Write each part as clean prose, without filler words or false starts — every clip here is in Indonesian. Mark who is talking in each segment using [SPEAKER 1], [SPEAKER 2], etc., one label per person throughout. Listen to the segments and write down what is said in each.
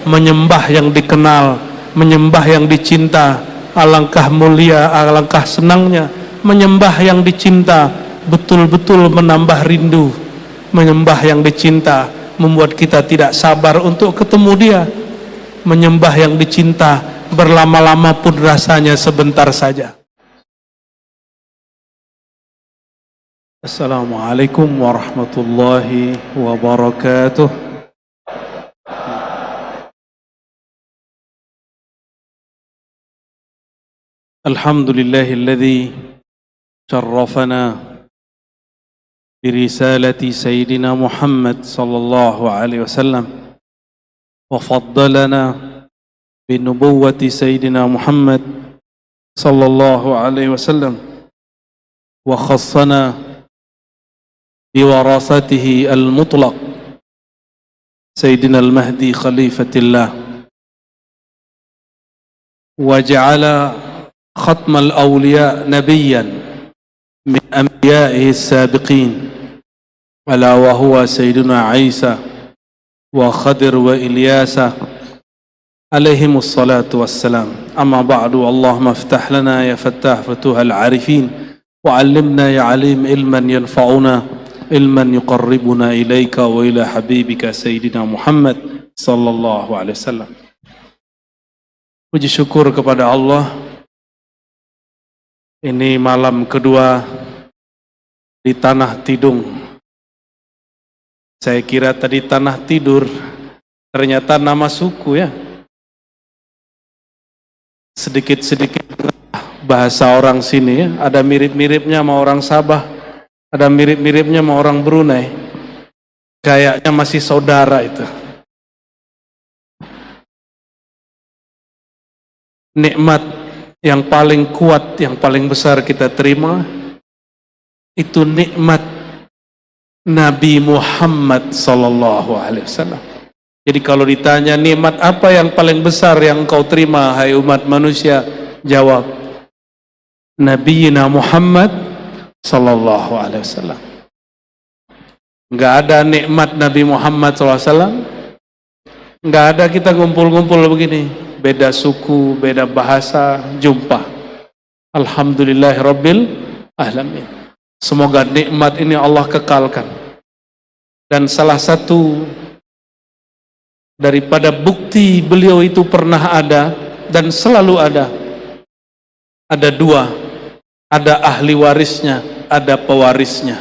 [SPEAKER 1] menyembah yang dikenal, menyembah yang dicinta. Alangkah mulia, alangkah senangnya menyembah yang dicinta, betul-betul menambah rindu. Menyembah yang dicinta membuat kita tidak sabar untuk ketemu dia. Menyembah yang dicinta berlama-lama pun rasanya sebentar saja. Assalamualaikum warahmatullahi wabarakatuh. Alhamdulillahilladzi syarrafana برسالة سيدنا محمد صلى الله عليه وسلم وفضلنا بنبوة سيدنا محمد صلى الله عليه وسلم وخصنا بوراثته المطلق سيدنا المهدي خليفة الله وجعل ختم الأولياء نبيا من أنبيائه السابقين ألا وهو سيدنا عيسى وخضر وإلياس عليهم الصلاة والسلام. أما بعد، اللهم افتح لنا يا فتاح فتوح العارفين وعلمنا يا عليم علما ينفعنا علما يقربنا إليك وإلى حبيبك سيدنا محمد صلى الله عليه وسلم. Puji syukur kepada Allah. Ini malam kedua di Tanah Tidung. Saya kira tadi Tanah Tidur, ternyata nama suku ya. Sedikit-sedikit bahasa orang sini ya. Ada mirip-miripnya sama orang Sabah, ada mirip-miripnya sama orang Brunei. Kayaknya masih saudara itu. Nikmat yang paling kuat, yang paling besar kita terima, itu nikmat Nabi Muhammad sallallahu alaihi wasallam. Jadi kalau ditanya nikmat apa yang paling besar yang kau terima hai umat manusia, jawab Nabiina Muhammad sallallahu alaihi wasallam. Enggak ada nikmat Nabi Muhammad sallallahu alaihi wasallam, enggak ada kita ngumpul-ngumpul begini, beda suku, beda bahasa, jumpa. Alhamdulillahirabbil alamin. Semoga nikmat ini Allah kekalkan. Dan salah satu daripada bukti beliau itu pernah ada dan selalu ada dua. Ada ahli warisnya, ada pewarisnya.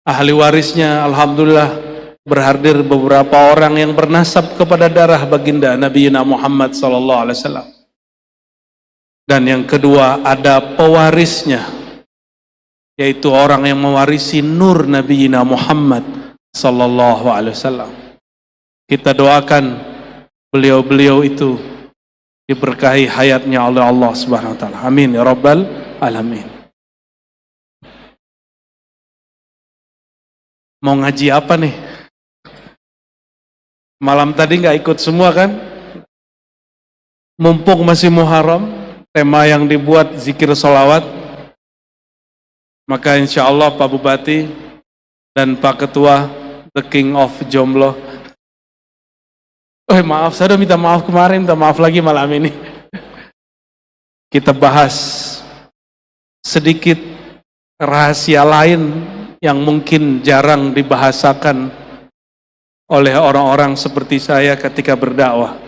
[SPEAKER 1] Ahli warisnya alhamdulillah berhadir beberapa orang yang bernasab kepada darah baginda Nabi Muhammad SAW. Dan yang kedua ada pewarisnya, yaitu orang yang mewarisi nur Nabi Muhammad SAW. Kita doakan beliau-beliau itu diberkahi hayatnya oleh Allah Subhanahu wa taala. Amin ya rabbal alamin. Mau ngaji apa nih? Malam tadi nggak ikut semua kan? Mumpung masih Muharram, tema yang dibuat zikir sholawat. Maka insya Allah Pak Bupati dan Pak Ketua, the King of Jomblo. Maaf, saya udah minta maaf kemarin, minta maaf lagi malam ini. Kita bahas sedikit rahasia lain yang mungkin jarang dibahasakan oleh orang-orang seperti saya ketika berdakwah.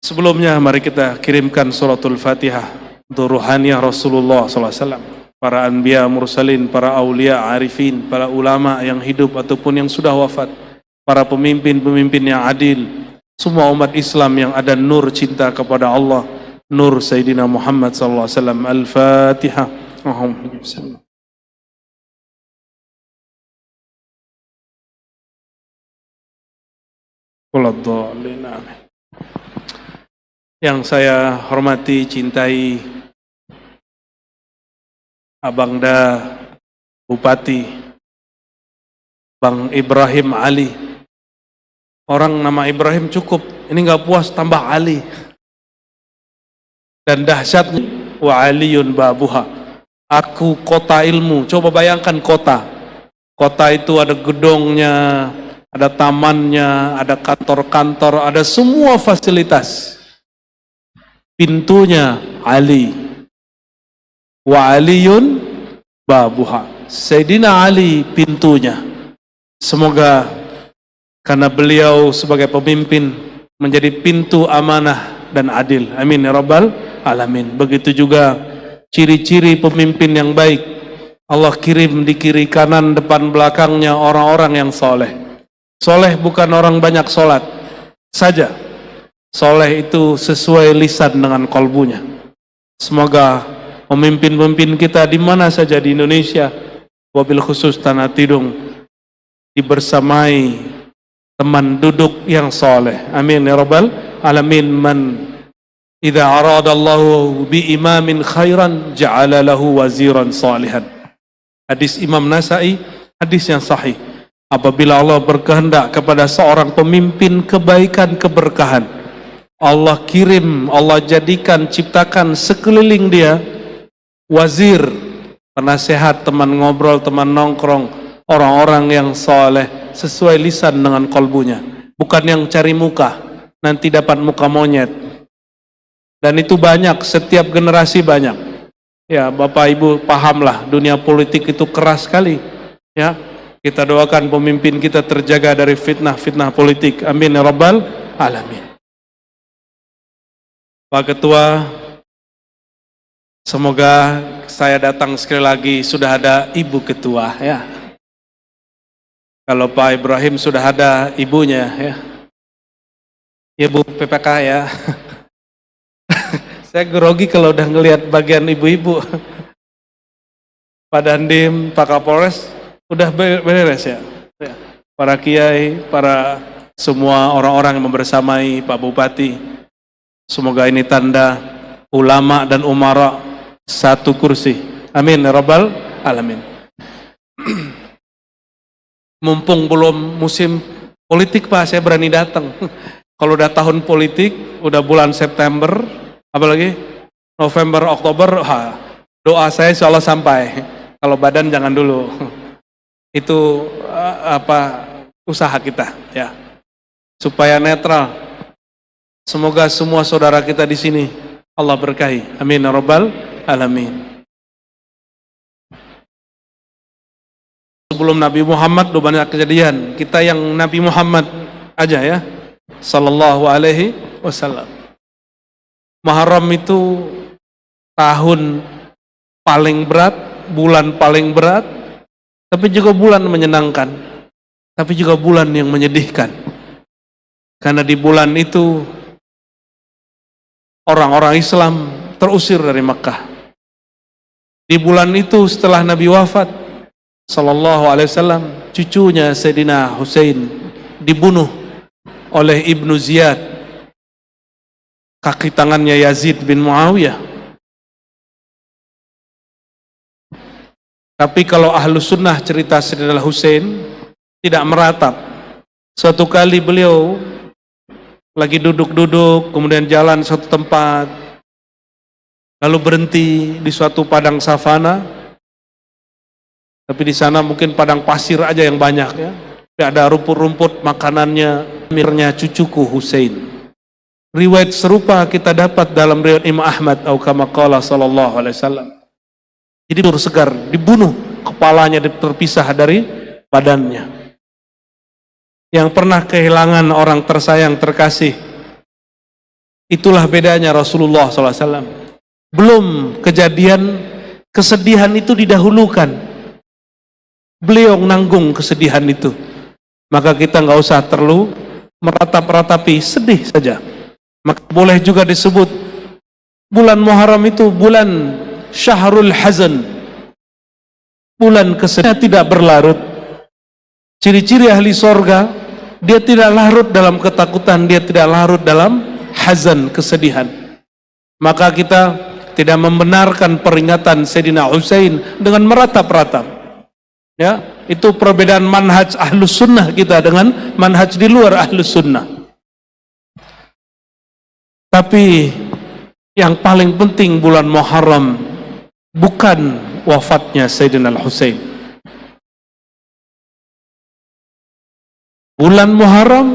[SPEAKER 1] Sebelumnya mari kita kirimkan suratul Fatihah untuk ruhaniyah Rasulullah SAW, para anbiya, mursalin, para aulia, arifin, para ulama yang hidup ataupun yang sudah wafat, para pemimpin-pemimpin yang adil, semua umat Islam yang ada nur cinta kepada Allah, nur Sayyidina Muhammad SAW. Al-Fatihah. Yang saya hormati, cintai Abangda Bupati Bang Ibrahim Ali. Orang nama Ibrahim cukup, ini nggak puas tambah Ali. Dan dahsyatnya wa aliyun babuha, aku kota ilmu. Coba bayangkan kota, Kota itu ada gedungnya, ada tamannya, ada kantor-kantor, ada semua fasilitas. Pintunya Ali. Wa Aliyun babuha. Sayyidina Ali pintunya. Semoga karena beliau sebagai pemimpin menjadi pintu amanah dan adil. Amin ya rabbal alamin. Begitu juga ciri-ciri pemimpin yang baik. Allah kirim di kiri kanan depan belakangnya orang-orang yang soleh. Soleh bukan orang banyak sholat saja. Soleh itu sesuai lisan dengan kolbunya. Semoga pemimpin-pemimpin kita di mana saja di Indonesia, wabil khusus Tanah Tidung, dibersamai teman duduk yang soleh. Amin ya rabbal alamin. Man idza aradallahu bi imamin khairan ja'ala lahu waziran salihan. Hadis Imam Nasai, hadis yang sahih. Apabila Allah berkehendak kepada seorang pemimpin kebaikan keberkahan, Allah kirim, Allah jadikan, ciptakan sekeliling dia wazir, penasehat, teman ngobrol, teman nongkrong, orang-orang yang soleh sesuai lisan dengan kolbunya, bukan yang cari muka, nanti dapat muka monyet. Dan itu banyak, setiap generasi banyak. Ya, Bapak Ibu pahamlah, dunia politik itu keras sekali. Ya, kita doakan pemimpin kita terjaga dari fitnah-fitnah politik. Amin ya rabbal alamin. Pak Ketua, semoga saya datang sekali lagi sudah ada Ibu Ketua ya. Kalau Pak Ibrahim sudah ada ibunya ya. Ibu PPK ya. Saya grogi kalau udah ngelihat bagian ibu-ibu. Pak Dandim, Pak Kapolres, udah beres ya? Para kiai, para semua orang-orang yang membersamai Pak Bupati. Semoga ini tanda ulama dan umara satu kursi. Amin ya rabbal alamin. Mumpung belum musim politik Pak, saya berani datang. Kalau udah tahun politik, udah bulan September, apalagi November, Oktober, doa saya insya Allah sampai. Kalau badan jangan dulu. Itu usaha kita ya, supaya netral. Semoga semua saudara kita di sini Allah berkahi. Amin ya rabbal alamin. Sebelum Nabi Muhammad udah banyak kejadian. Kita yang Nabi Muhammad aja ya, sallallahu alaihi wasallam. Muharram itu tahun paling berat, bulan paling berat, tapi juga bulan menyenangkan, tapi juga bulan yang menyedihkan. Karena di bulan itu orang-orang Islam terusir dari Makkah. Di bulan itu setelah Nabi wafat sallallahu alaihi wasallam, cucunya Sayyidina Husain dibunuh oleh Ibnu Ziyad, kaki tangannya Yazid bin Muawiyah. Tapi kalau ahlu sunnah cerita Sayyidina Husain tidak meratap. Suatu kali beliau lagi duduk-duduk, kemudian jalan suatu tempat, lalu berhenti di suatu padang savana. Tapi di sana mungkin padang pasir aja yang banyak ya. Tidak ada rumput-rumput, makanannya, mirnya cucuku Husain. Riwayat serupa kita dapat dalam riwayat Imam Ahmad atau kama qala sallallahu alaihi wasallam. Jadi segar, dibunuh, kepalanya terpisah dari badannya. Yang pernah kehilangan orang tersayang, terkasih, itulah bedanya Rasulullah SAW. Belum kejadian kesedihan itu didahulukan, beliau nanggung kesedihan itu. Maka kita nggak usah terlalu meratap-ratapi, sedih saja. Maka boleh juga disebut bulan Muharram itu bulan Syahrul Hazan, bulan kesedihan tidak berlarut. Ciri-ciri ahli sorga, dia tidak larut dalam ketakutan, dia tidak larut dalam hazan, kesedihan. Maka kita tidak membenarkan peringatan Sayyidina Husain dengan meratap-ratap. Ya, itu perbedaan manhaj ahlus sunnah kita dengan manhaj di luar ahlus sunnah. Tapi yang paling penting bulan Muharram bukan wafatnya Sayyidina Husain. Bulan Muharram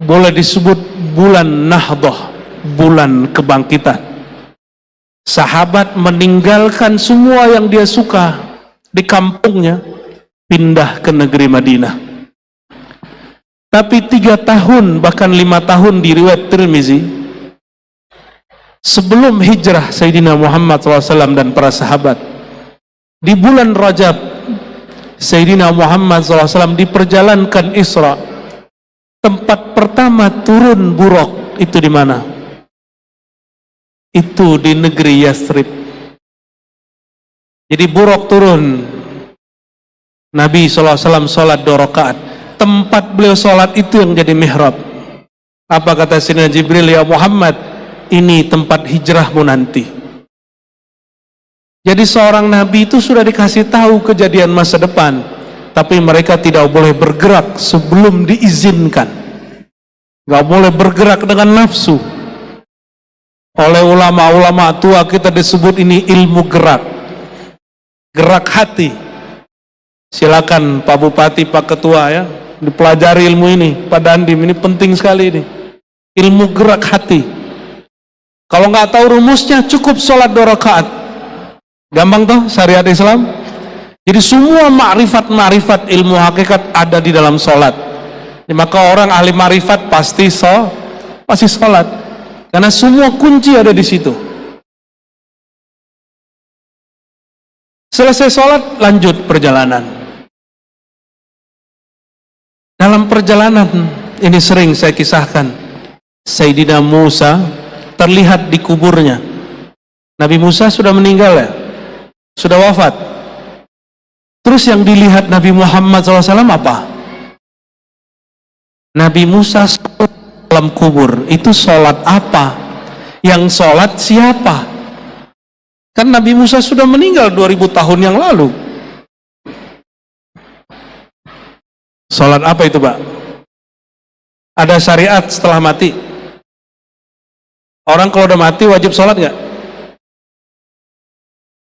[SPEAKER 1] boleh disebut bulan Nahdah, bulan kebangkitan. Sahabat meninggalkan semua yang dia suka di kampungnya, pindah ke negeri Madinah. Tapi 3 tahun bahkan 5 tahun di riwayat Tirmizi, sebelum hijrah Sayyidina Muhammad SAW dan para sahabat, di bulan Rajab Sayyidina Muhammad SAW diperjalankan Isra. Tempat pertama turun Buraq itu di mana? Itu di negeri Yathrib. Jadi Buraq turun, Nabi SAW sholat 2 rakaat. Tempat beliau sholat itu yang jadi mihrab. Apa kata Sayyidina Jibril? Ya Muhammad, ini tempat hijrahmu nanti. Jadi seorang Nabi itu sudah dikasih tahu kejadian masa depan, tapi mereka tidak boleh bergerak sebelum diizinkan. Gak boleh bergerak dengan nafsu. Oleh ulama-ulama tua kita disebut ini ilmu gerak, gerak hati. Silakan Pak Bupati, Pak Ketua ya, dipelajari ilmu ini. Pak Dandim, ini penting sekali ini, ilmu gerak hati. Kalau nggak tahu rumusnya, cukup sholat 2 rakaat. Gampang toh syariat Islam. Jadi semua makrifat ilmu hakikat ada di dalam sholat. Maka orang ahli makrifat pasti sholat, karena semua kunci ada di situ. Selesai sholat, lanjut perjalanan. Dalam perjalanan ini sering saya kisahkan, Sayyidina Musa terlihat di kuburnya. Nabi Musa sudah meninggal ya, sudah wafat. Terus yang dilihat Nabi Muhammad SAW apa? Nabi Musa dalam kubur. Itu sholat apa? Yang sholat siapa? Kan Nabi Musa sudah meninggal 2000 tahun yang lalu. Sholat apa itu, Pak? Ada syariat setelah mati. Orang kalau udah mati wajib sholat nggak?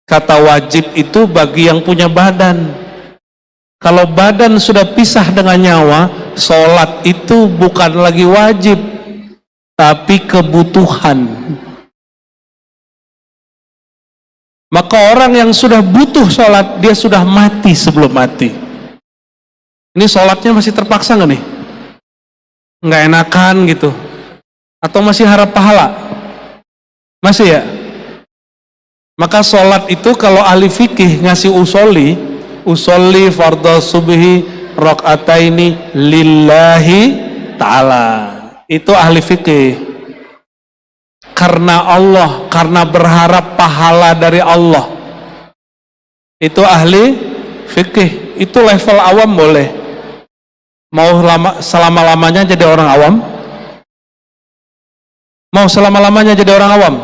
[SPEAKER 1] Kata wajib itu bagi yang punya badan. Kalau badan sudah pisah dengan nyawa, sholat itu bukan lagi wajib, tapi kebutuhan. Maka orang yang sudah butuh sholat, dia sudah mati sebelum mati. Ini sholatnya masih terpaksa nggak nih? Nggak enakan gitu? Atau masih harap pahala? Masih ya? Maka sholat itu kalau ahli fikih ngasih usolli fardhu subhi rakaataini lillahi ta'ala. Itu ahli fikih. Karena Allah, karena berharap pahala dari Allah. Itu ahli fikih. Itu level awam boleh. Mau selama-lamanya jadi orang awam? Mau selama-lamanya jadi orang awam?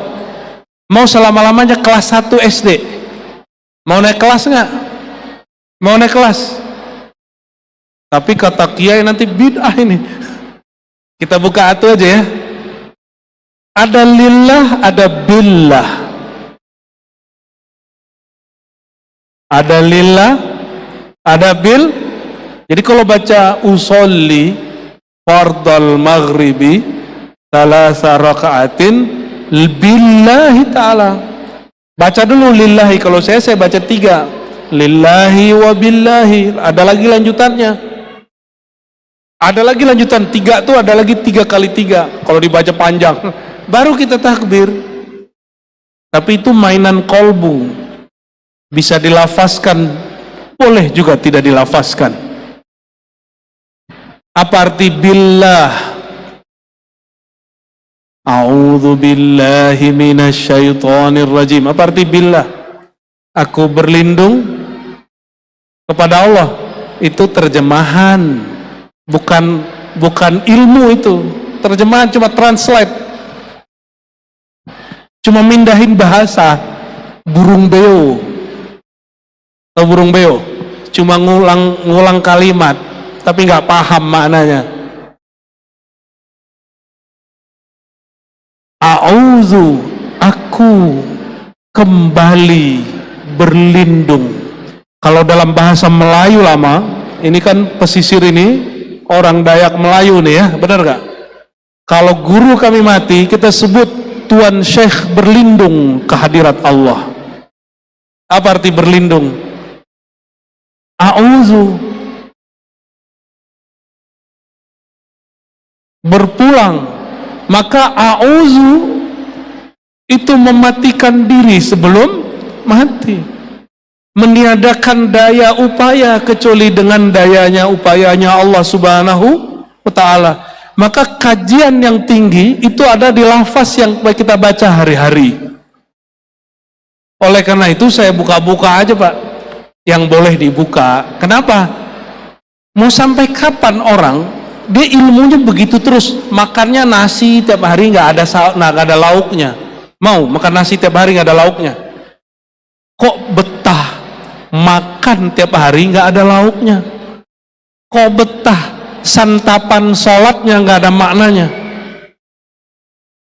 [SPEAKER 1] Mau selama-lamanya kelas 1 SD? Mau naik kelas nggak? Mau naik kelas? Tapi kata kiai nanti bid'ah ini. Kita buka atu aja ya. Ada lillah, ada billah. Ada lillah, ada bil. Jadi kalau baca usolli fardal maghribi thalatha raka'atin billahi ta'ala. Baca dulu lillahi. Kalau saya baca 3. Lillahi wa billahi. Ada lagi lanjutannya. Ada lagi lanjutan 3 tuh, ada lagi 3 kali 3. Kalau dibaca panjang, baru kita takbir. Tapi itu mainan kolbu. Bisa dilafazkan, boleh juga tidak dilafazkan. Apa arti billah? A'udzu billahi minasyaitonir rajim. Apa arti billah? Aku berlindung kepada Allah. Itu terjemahan, bukan ilmu itu. Terjemahan cuma translate, cuma mindahin bahasa. Burung beo, atau burung beo, cuma ngulang kalimat, tapi nggak paham maknanya. A'udzu, aku kembali berlindung. Kalau dalam bahasa Melayu lama, ini kan pesisir ini orang Dayak Melayu nih ya, benar gak? Kalau guru kami mati, kita sebut Tuan Syekh berlindung ke hadirat Allah. Apa arti berlindung? A'udzu, berpulang. Maka a'udzu itu mematikan diri sebelum mati, meniadakan daya upaya kecuali dengan dayanya upayanya Allah Subhanahu wa ta'ala. Maka kajian yang tinggi itu ada di lafaz yang kita baca hari-hari. Oleh karena itu saya buka-buka aja Pak, yang boleh dibuka. Kenapa? Mau sampai kapan orang dia ilmunya begitu terus, makannya nasi tiap hari nggak ada lauknya. Mau makan nasi tiap hari nggak ada lauknya? Kok betah makan tiap hari nggak ada lauknya? Kok betah santapan sholatnya nggak ada maknanya?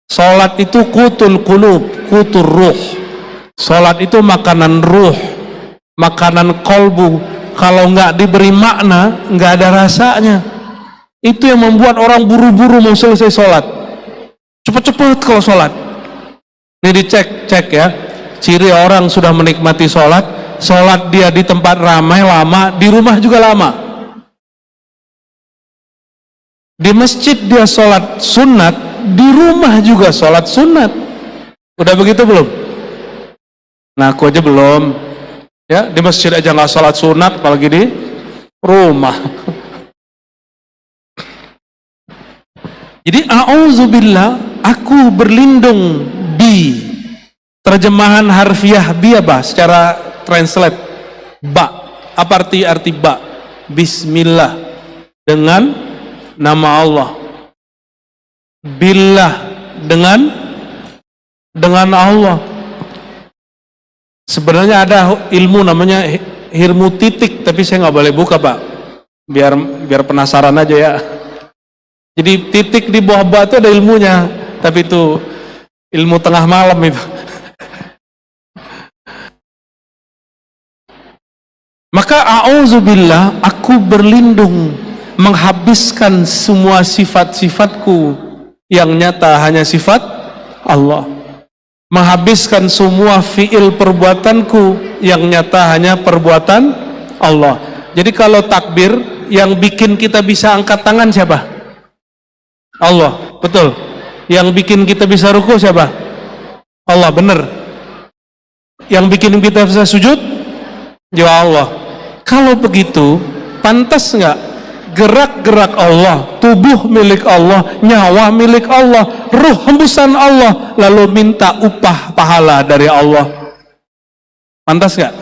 [SPEAKER 1] Sholat itu qutul qulub, qutur ruh. Sholat itu makanan ruh, makanan kolbu. Kalau nggak diberi makna, nggak ada rasanya. Itu yang membuat orang buru-buru mau selesai sholat, cepet-cepet kalau sholat. Ini dicek ya, ciri orang sudah menikmati sholat. Sholat dia di tempat ramai lama, di rumah juga lama. Di masjid dia sholat sunat, di rumah juga sholat sunat. Udah begitu belum? Nah, aku aja belum. Ya, di masjid aja nggak sholat sunat, apalagi di rumah. Jadi a'udzubillah, aku berlindung bi. Terjemahan harfiah bi apa? Secara translate ba. Apa arti ba? Bismillah, dengan nama Allah. Billah, dengan Allah. Sebenarnya ada ilmu namanya ilmu titik, tapi saya nggak boleh buka Pak, biar penasaran aja ya. Jadi titik di bawah batu ada ilmunya, tapi itu ilmu tengah malam itu. Maka a'udzubillah, aku berlindung menghabiskan semua sifat-sifatku yang nyata hanya sifat Allah, menghabiskan semua fiil perbuatanku yang nyata hanya perbuatan Allah. Jadi kalau takbir yang bikin kita bisa angkat tangan siapa? Allah, betul. Yang bikin kita bisa ruku siapa? Allah, benar. Yang bikin kita bisa sujud ya Allah. Kalau begitu, pantas nggak gerak-gerak Allah, tubuh milik Allah, nyawa milik Allah, ruh hembusan Allah, lalu minta upah pahala dari Allah? Pantas nggak?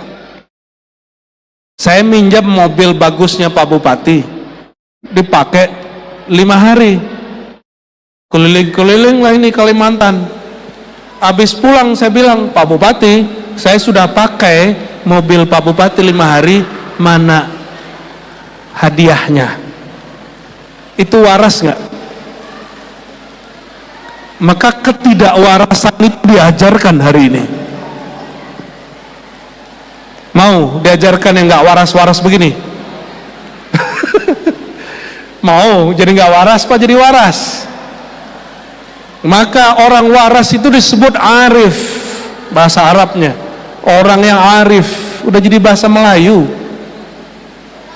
[SPEAKER 1] Saya minjam mobil bagusnya Pak Bupati, dipakai 5 hari, keliling-keliling lah ini Kalimantan. Habis pulang saya bilang, Pak Bupati, saya sudah pakai mobil Pak Bupati 5 hari, mana hadiahnya? Itu waras nggak? Maka ketidakwarasan itu diajarkan hari ini. Mau diajarkan yang nggak waras-waras begini? Mau jadi nggak waras Pak, jadi waras. Maka orang waras itu disebut arif, bahasa Arabnya. Orang yang arif, udah jadi bahasa Melayu.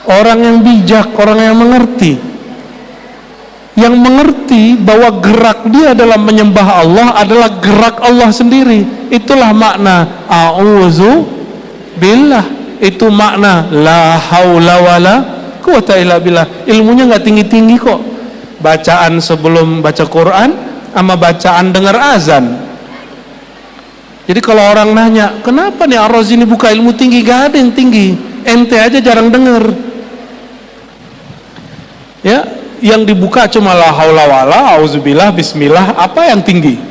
[SPEAKER 1] Orang yang bijak, orang yang mengerti, yang mengerti bahwa gerak dia dalam menyembah Allah adalah gerak Allah sendiri. Itulah makna a'udzu billah, itu makna la haula wala quwata illa billah. Ilmunya nggak tinggi-tinggi kok, bacaan sebelum baca Quran sama bacaan dengar azan. Jadi kalau orang nanya, kenapa nih Ar-Razi ini buka ilmu tinggi? Gak ada yang tinggi, ente aja jarang denger ya. Yang dibuka cuma la haula wala, auzubillah, bismillah. Apa yang tinggi?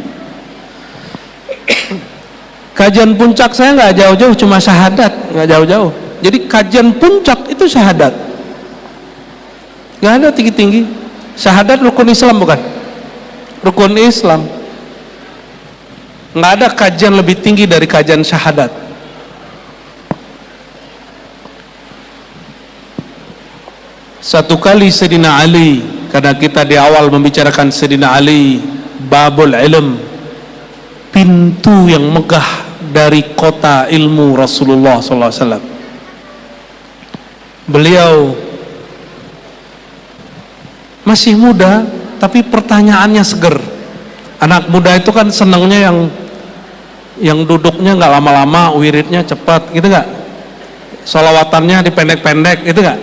[SPEAKER 1] Kajian puncak saya nggak jauh-jauh, cuma syahadat, nggak jauh-jauh. Jadi kajian puncak itu syahadat, nggak ada tinggi-tinggi. Syahadat rukun Islam bukan? Rukun Islam. Nggak ada kajian lebih tinggi dari kajian syahadat. Satu kali Sayyidina Ali, karena kita di awal membicarakan Sayyidina Ali, babul ilm, pintu yang megah dari kota ilmu Rasulullah SAW. Beliau masih muda, tapi pertanyaannya seger. Anak muda itu kan senangnya yang duduknya nggak lama-lama, wiridnya cepat, gitu nggak? Sholawatannya dipendek-pendek, gitu nggak?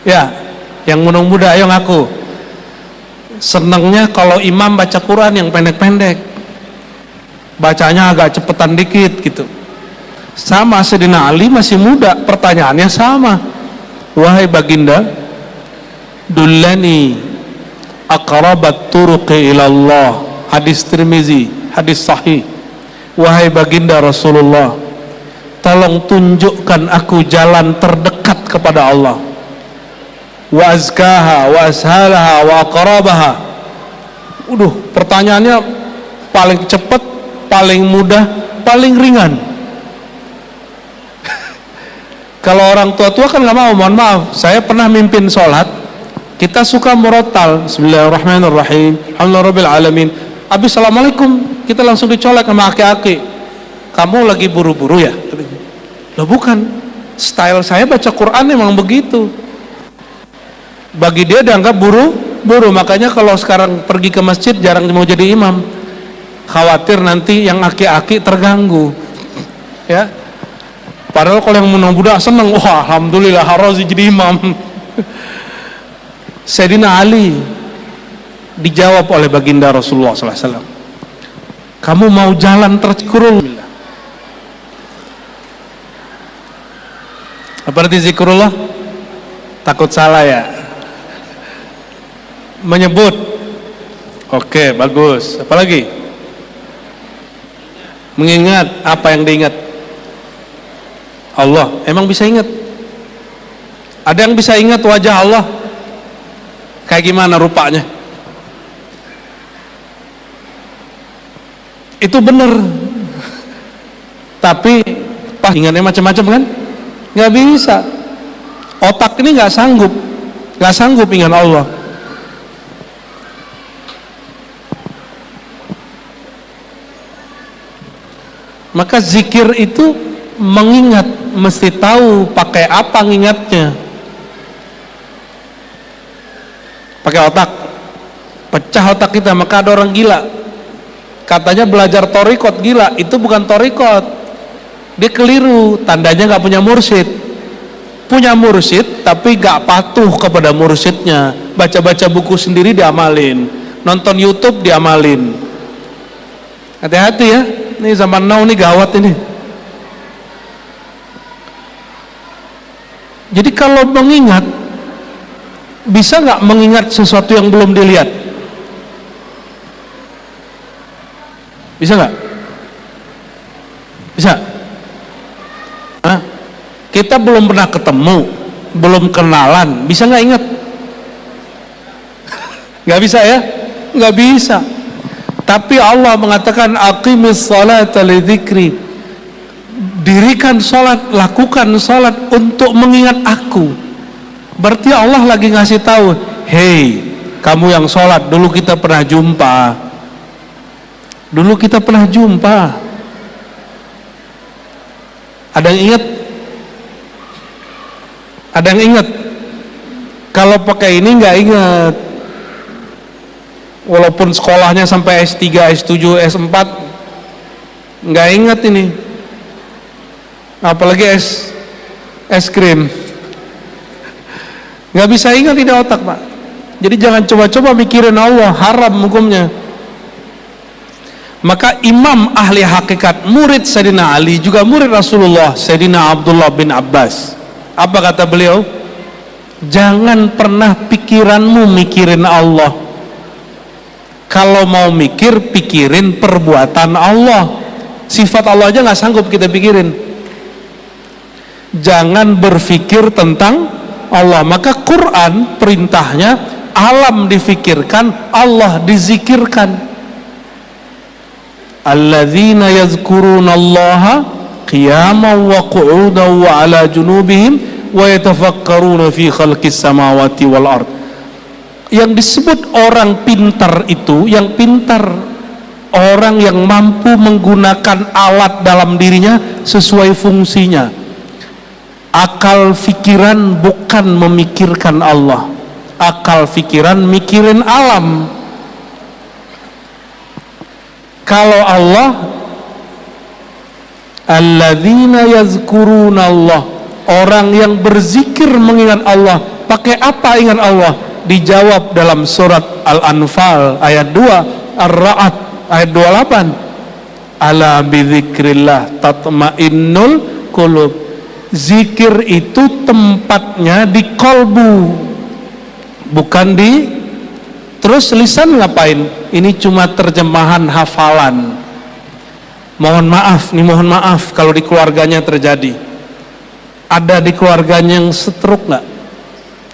[SPEAKER 1] Ya, yang muda, ayo ngaku. Senangnya kalau imam baca Quran yang pendek-pendek, bacanya agak cepetan dikit, gitu. Sama Sayyidina Ali masih muda, pertanyaannya sama. Wahai baginda, dullani aqrabat turuqi ilallah, hadis Tirmizi, hadis sahih. Wahai baginda Rasulullah, tolong tunjukkan aku jalan terdekat kepada Allah. Wa azkaha wa ashalaha wa aqrabaha. Pertanyaannya paling cepat, paling mudah, paling ringan. Kalau orang tua-tua kan nggak mau, mohon maaf, saya pernah mimpin sholat, kita suka murotal, bismillahirrahmanirrahim, alhamdulillahirabbil alamin. Habis assalamualaikum, kita langsung dicolek sama aki-aki. Kamu lagi buru-buru ya? Loh bukan, style saya baca Quran memang begitu. Bagi dia dianggap buru-buru, makanya kalau sekarang pergi ke masjid jarang mau jadi imam. Khawatir nanti yang aki-aki terganggu. Ya. Padahal kalau yang muda seneng, wah alhamdulillah harus jadi imam. Sayyidina Ali dijawab oleh baginda Rasulullah SAW, kamu mau jalan terzikrullah. Apa arti zikrullah? Takut salah ya? Menyebut. Oke, bagus. Apalagi? Mengingat. Apa yang diingat? Allah. Emang bisa ingat? Ada yang bisa ingat wajah Allah? Kayak gimana rupanya? Itu benar. Tapi pas ingatnya macam-macam kan? Nggak bisa. Otak ini nggak sanggup ingat Allah. Maka zikir itu mengingat, mesti tahu pakai apa ngingatnya. Pakai otak, pecah otak kita. Maka ada orang gila, katanya belajar torikot, gila. Itu bukan torikot, dia keliru, tandanya nggak punya mursyid. Punya mursyid tapi nggak patuh kepada mursyidnya. Baca-baca buku sendiri diamalin, nonton YouTube diamalin. Hati-hati ya, ini zaman now nih gawat ini. Jadi kalau mengingat, bisa nggak mengingat sesuatu yang belum dilihat? Bisa nggak? Bisa? Hah? Kita belum pernah ketemu, belum kenalan, bisa nggak ingat? Nggak bisa ya? Nggak bisa. Tapi Allah mengatakan aqimis salata lidzikri, dirikan sholat, lakukan sholat untuk mengingat aku. Berarti Allah lagi ngasih tahu, hei kamu yang sholat, dulu kita pernah jumpa. Dulu kita pernah jumpa. Ada yang ingat? Ada yang ingat? Kalau pakai ini nggak ingat. Walaupun sekolahnya sampai S3, S7, S4, nggak ingat ini. Apalagi es krim, nggak bisa ingat di otak Pak. Jadi jangan coba-coba mikirin Allah, haram hukumnya. Maka imam ahli hakikat, murid Sayyidina Ali, juga murid Rasulullah, Sayyidina Abdullah bin Abbas, apa kata beliau? Jangan pernah pikiranmu mikirin Allah. Kalau mau mikir, pikirin perbuatan Allah. Sifat Allah aja nggak sanggup kita pikirin. Jangan berpikir tentang Allah. Maka Quran perintahnya alam difikirkan, Allah dizikirkan. Alladzina yazkurunallaha qiyaman wa qu'udan wa ala junubihim wa yatafakkaruna fi khalqis samawati wal ard. Yang disebut orang pintar itu, yang pintar orang yang mampu menggunakan alat dalam dirinya sesuai fungsinya. Akal pikiran bukan memikirkan Allah, akal pikiran mikirin alam. Kalau Allah, alladzina yazkuruna Allah, orang yang berzikir mengingat Allah. Pakai apa ingat Allah? Dijawab dalam surat Al-Anfal ayat 2, Ar-Ra'd ayat 28. Ala bidzikrillah tatmainnul qulub. Zikir itu tempatnya di kolbu, bukan di. Terus lisan ngapain? Ini cuma terjemahan hafalan. Mohon maaf kalau di keluarganya terjadi. Ada di keluarganya yang stroke nggak?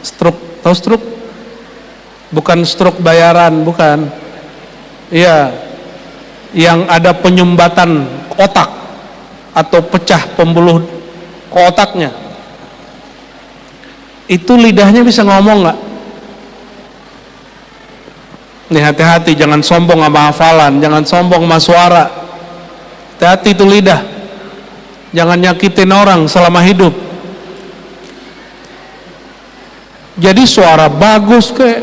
[SPEAKER 1] Stroke, tahu stroke? Bukan stroke bayaran, bukan. Iya, yang ada penyumbatan otak atau pecah pembuluh otaknya. Itu lidahnya bisa ngomong nggak? Nih hati-hati, jangan sombong sama hafalan, jangan sombong sama suara. Hati-hati itu lidah. Jangan nyakitin orang selama hidup. Jadi suara bagus kayak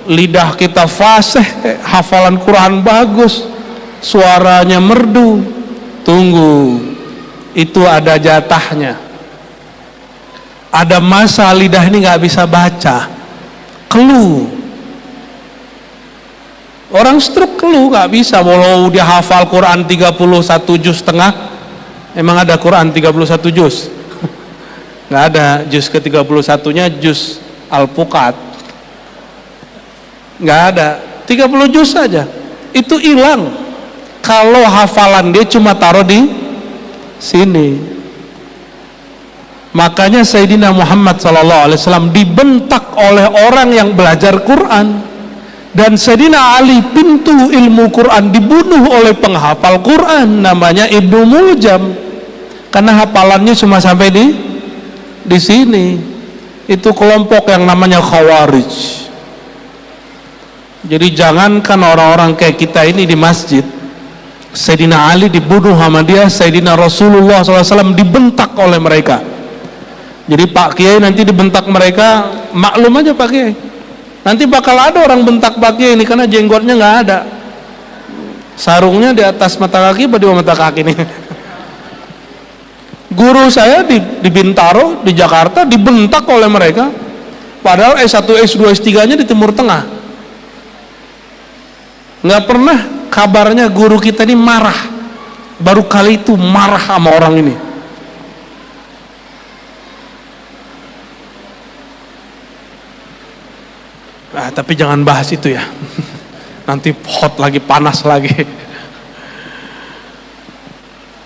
[SPEAKER 1] lidah kita fasih, kayak hafalan Quran bagus, suaranya merdu. Tunggu, itu ada jatahnya. Ada masa lidah ini nggak bisa baca, keluh. Orang stroke keluh nggak bisa, walau dia hafal Quran 31 juz setengah. Emang ada Quran 31 juz? Nggak ada. Juz ke 31-nya juz Al-Fuqat. Nggak ada. 30 juz saja. Itu hilang kalau hafalan dia cuma taruh di sini. Makanya Sayyidina Muhammad SAW dibentak oleh orang yang belajar Quran. Dan Sayyidina Ali, pintu ilmu Quran, dibunuh oleh penghafal Quran namanya Ibnu Muljam, karena hafalannya cuma sampai di sini. Itu kelompok yang namanya Khawarij. Jadi jangankan orang-orang kayak kita ini di masjid, Sayyidina Ali dibunuh sama dia, Sayyidina Rasulullah SAW dibentak oleh mereka. Jadi Pak Kiai nanti dibentak mereka, maklum aja Pak Kiai, nanti bakal ada orang bentak Pak Kiai ini karena jenggotnya nggak ada, sarungnya di atas mata kaki, apa di bawah mata kaki nih. Guru saya di Bintaro, di Jakarta, dibentak oleh mereka, padahal S1, S2, S3-nya di Timur Tengah. Nggak pernah kabarnya guru kita ini marah, baru kali itu marah sama orang ini. Nah, tapi jangan bahas itu ya. Nanti hot lagi, panas lagi.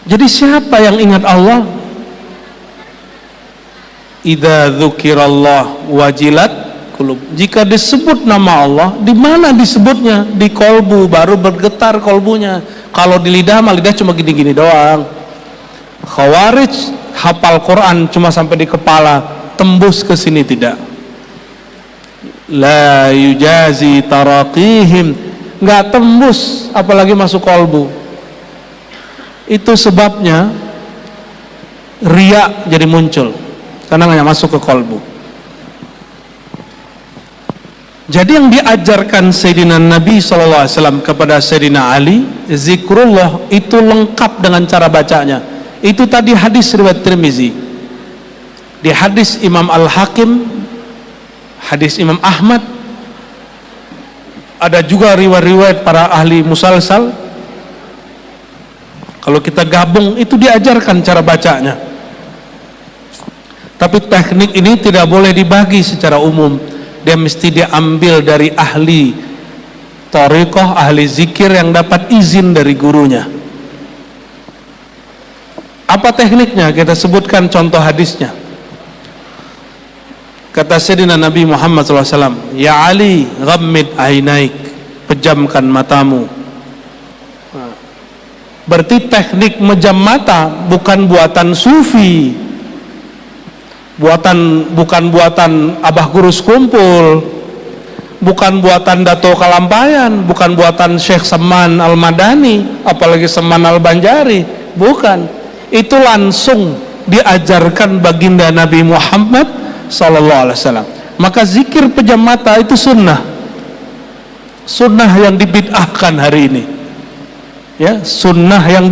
[SPEAKER 1] Jadi siapa yang ingat Allah? Idza dzukirallah wajilat qulub. Jika disebut nama Allah, di mana disebutnya? Di kolbu, baru bergetar kolbunya. Kalau di lidah mah lidah cuma gini-gini doang. Khawarij hafal Quran cuma sampai di kepala, tembus ke sini tidak. La yujazi taraqihim, nggak tembus apalagi masuk kolbu. Itu sebabnya riya jadi muncul, karena nggak masuk ke kolbu. Jadi yang diajarkan Sayyidina Nabi SAW kepada Sayyidina Ali, zikrullah itu lengkap dengan cara bacanya. Itu tadi hadis riwayat Tirmizi. Di hadis Imam Al-Hakim, hadis Imam Ahmad, ada juga riwayat-riwayat para ahli musalsal. Kalau kita gabung itu diajarkan cara bacanya. Tapi teknik ini tidak boleh dibagi secara umum. Dia mesti diambil dari ahli thariqah, ahli zikir yang dapat izin dari gurunya. Apa tekniknya? Kita sebutkan contoh hadisnya. Kata Sayyidina Nabi Muhammad SAW, Ya Ali, ghammid ainaik, pejamkan matamu. Berarti teknik mejam mata bukan buatan sufi. bukan buatan Abah Gurus Kumpul, bukan buatan Dato Kalampayan, bukan buatan Syekh Seman Al-Madani, apalagi Seman Al-Banjari, bukan. Itu langsung diajarkan baginda Nabi Muhammad sallallahu alaihi wasallam. Maka zikir pejam mata itu sunnah yang dibid'ahkan hari ini, ya. Sunnah yang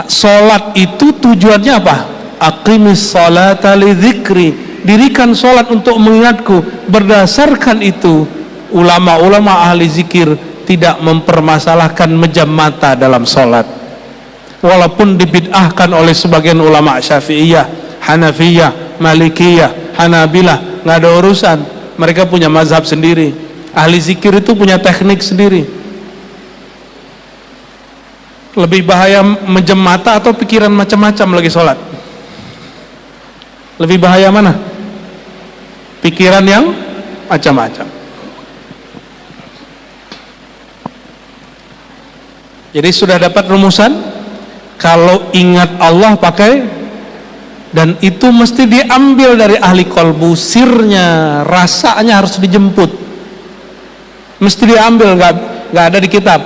[SPEAKER 1] salat itu tujuannya apa? Aqimis salata li dzikri, dirikan salat untuk mengingatku. Berdasarkan itu ulama-ulama ahli zikir tidak mempermasalahkan mejam mata dalam salat, walaupun dibid'ahkan oleh sebagian ulama Syafi'iyah, Hanafiyah, Malikiyah, Hanabilah. Nggak ada urusan, mereka punya mazhab sendiri. Ahli zikir itu punya teknik sendiri. Lebih bahaya mejam mata atau pikiran macam-macam lagi sholat? Lebih bahaya mana? Pikiran yang macam-macam. Jadi sudah dapat rumusan? Kalau ingat Allah pakai, dan itu mesti diambil dari ahli kolbu, sirnya, rasanya harus dijemput, mesti diambil, nggak ada di kitab.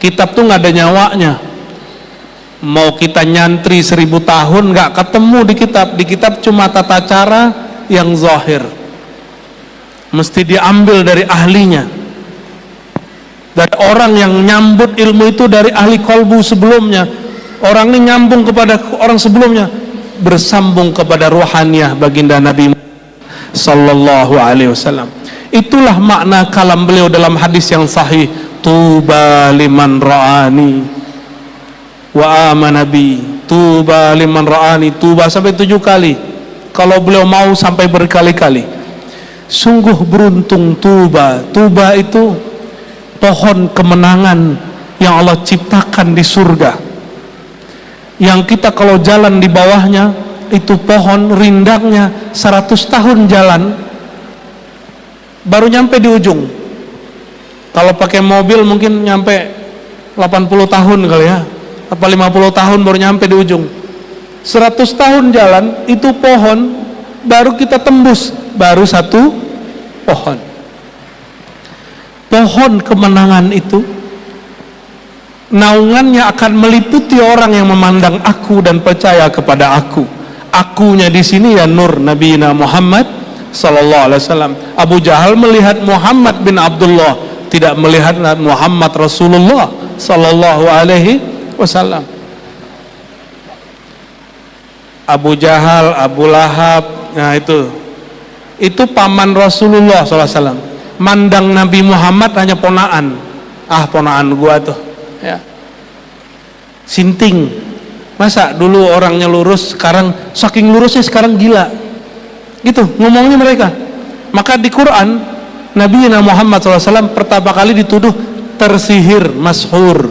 [SPEAKER 1] Kitab tuh nggak ada nyawanya. Mau kita nyantri 1000 tahun nggak ketemu di kitab. Di kitab cuma tata cara yang zahir, mesti diambil dari ahlinya, dari orang yang nyambut ilmu itu dari ahli kolbu sebelumnya. Orang ini nyambung kepada orang sebelumnya, bersambung kepada ruhaniyah baginda Nabi sallallahu alaihi wasallam. Itulah makna kalam beliau dalam hadis yang sahih, tuba liman ra'ani wa amana bi. Tuba liman ra'ani, tuba sampai 7 kali. Kalau beliau mau sampai berkali-kali. Sungguh beruntung tuba. Tuba itu pohon kemenangan yang Allah ciptakan di surga, yang kita kalau jalan di bawahnya, itu pohon rindangnya 100 tahun jalan baru nyampe di ujung. Kalau pakai mobil mungkin nyampe 80 tahun kali ya, apa 50 tahun baru nyampe di ujung. 100 tahun jalan, itu pohon baru kita tembus, baru 1 pohon. Pohon kemenangan itu naungannya akan meliputi orang yang memandang aku dan percaya kepada aku. Akunya di sini ya nur Nabi Muhammad sallallahu alaihi wasallam. Abu Jahal melihat Muhammad bin Abdullah, tidak melihat Muhammad Rasulullah sallallahu alaihi wasallam. Abu Jahal, Abu Lahab, nah itu paman Rasulullah sallallahu alaihi wasallam. Mandang Nabi Muhammad hanya ponaan. Ponaan gua tuh, ya. Sinting. Masa dulu orangnya lurus, sekarang saking lurusnya sekarang gila. Gitu ngomongnya mereka. Maka di Quran Nabi Muhammad SAW pertama kali dituduh tersihir, mashur.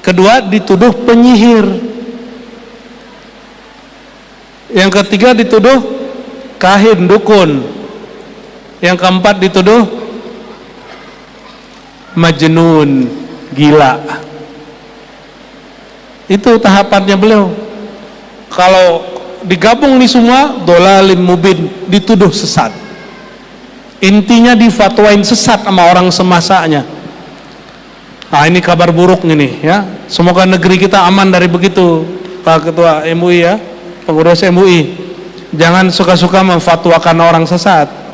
[SPEAKER 1] Kedua dituduh penyihir. Yang ketiga dituduh kahin, dukun. Yang keempat dituduh majnun, gila. Itu tahapannya beliau. Kalau digabung nih semua, dolalim mubin, dituduh sesat. Intinya difatwain sesat sama orang semasanya. Nah, ini kabar buruk nih ya. Semoga negeri kita aman dari begitu, Pak Ketua MUI ya, pengurus MUI. Jangan suka-suka memfatwakan orang sesat.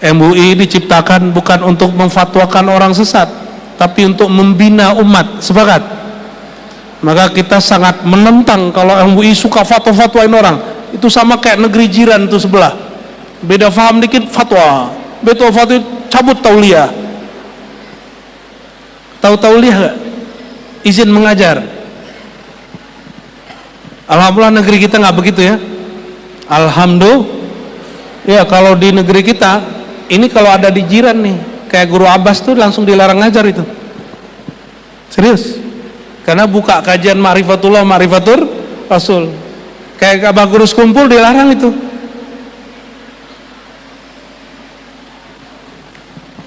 [SPEAKER 1] MUI diciptakan bukan untuk memfatwakan orang sesat, tapi untuk membina umat. Sepakat? Maka kita sangat menentang kalau MUI suka fatwa-fatwain orang. Itu sama kayak negeri jiran tuh sebelah, beda faham dikit fatwa, beda fatwa cabut tauliah. Tahu tauliah gak? Izin mengajar. Alhamdulillah negeri kita nggak begitu ya. Alhamdulillah ya. Kalau di negeri kita ini, kalau ada di jiran nih, kayak Guru Abbas tuh langsung dilarang ngajar itu. Serius. Karena buka kajian Ma'rifatullah, Ma'rifatur Rasul. Kayak Abah Gurus Kumpul dilarang itu.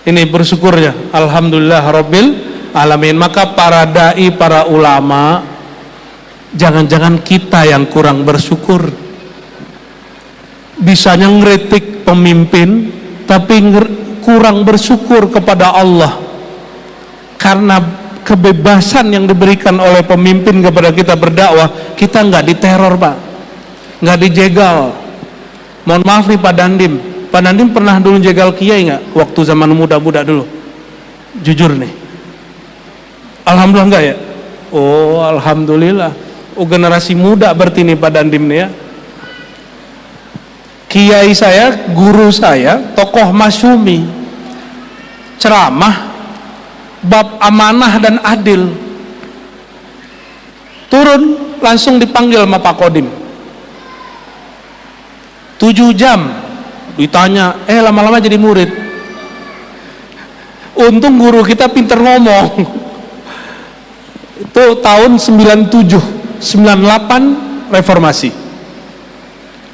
[SPEAKER 1] Ini bersyukurnya, alhamdulillah rabbil alamin. Maka para dai, para ulama Jangan-jangan kita yang kurang bersyukur. Bisanya ngeritik pemimpin, tapi kurang bersyukur kepada Allah. Karena kebebasan yang diberikan oleh pemimpin kepada kita berdakwah, kita nggak diteror, Pak, nggak dijegal. Mohon maaf nih Pak Dandim, Pak Dandim pernah dulu jegal kiai nggak waktu zaman muda-muda dulu? Jujur nih. Alhamdulillah enggak ya? Oh, alhamdulillah. Oh, generasi muda berarti nih Pak Dandim nih ya. Kiai saya, guru saya, tokoh masyumi, ceramah bab amanah dan adil. Turun langsung dipanggil sama Pak Kodim. 7 jam ditanya, lama-lama jadi murid. Untung guru kita pinter ngomong. Itu tahun 97, 98 reformasi.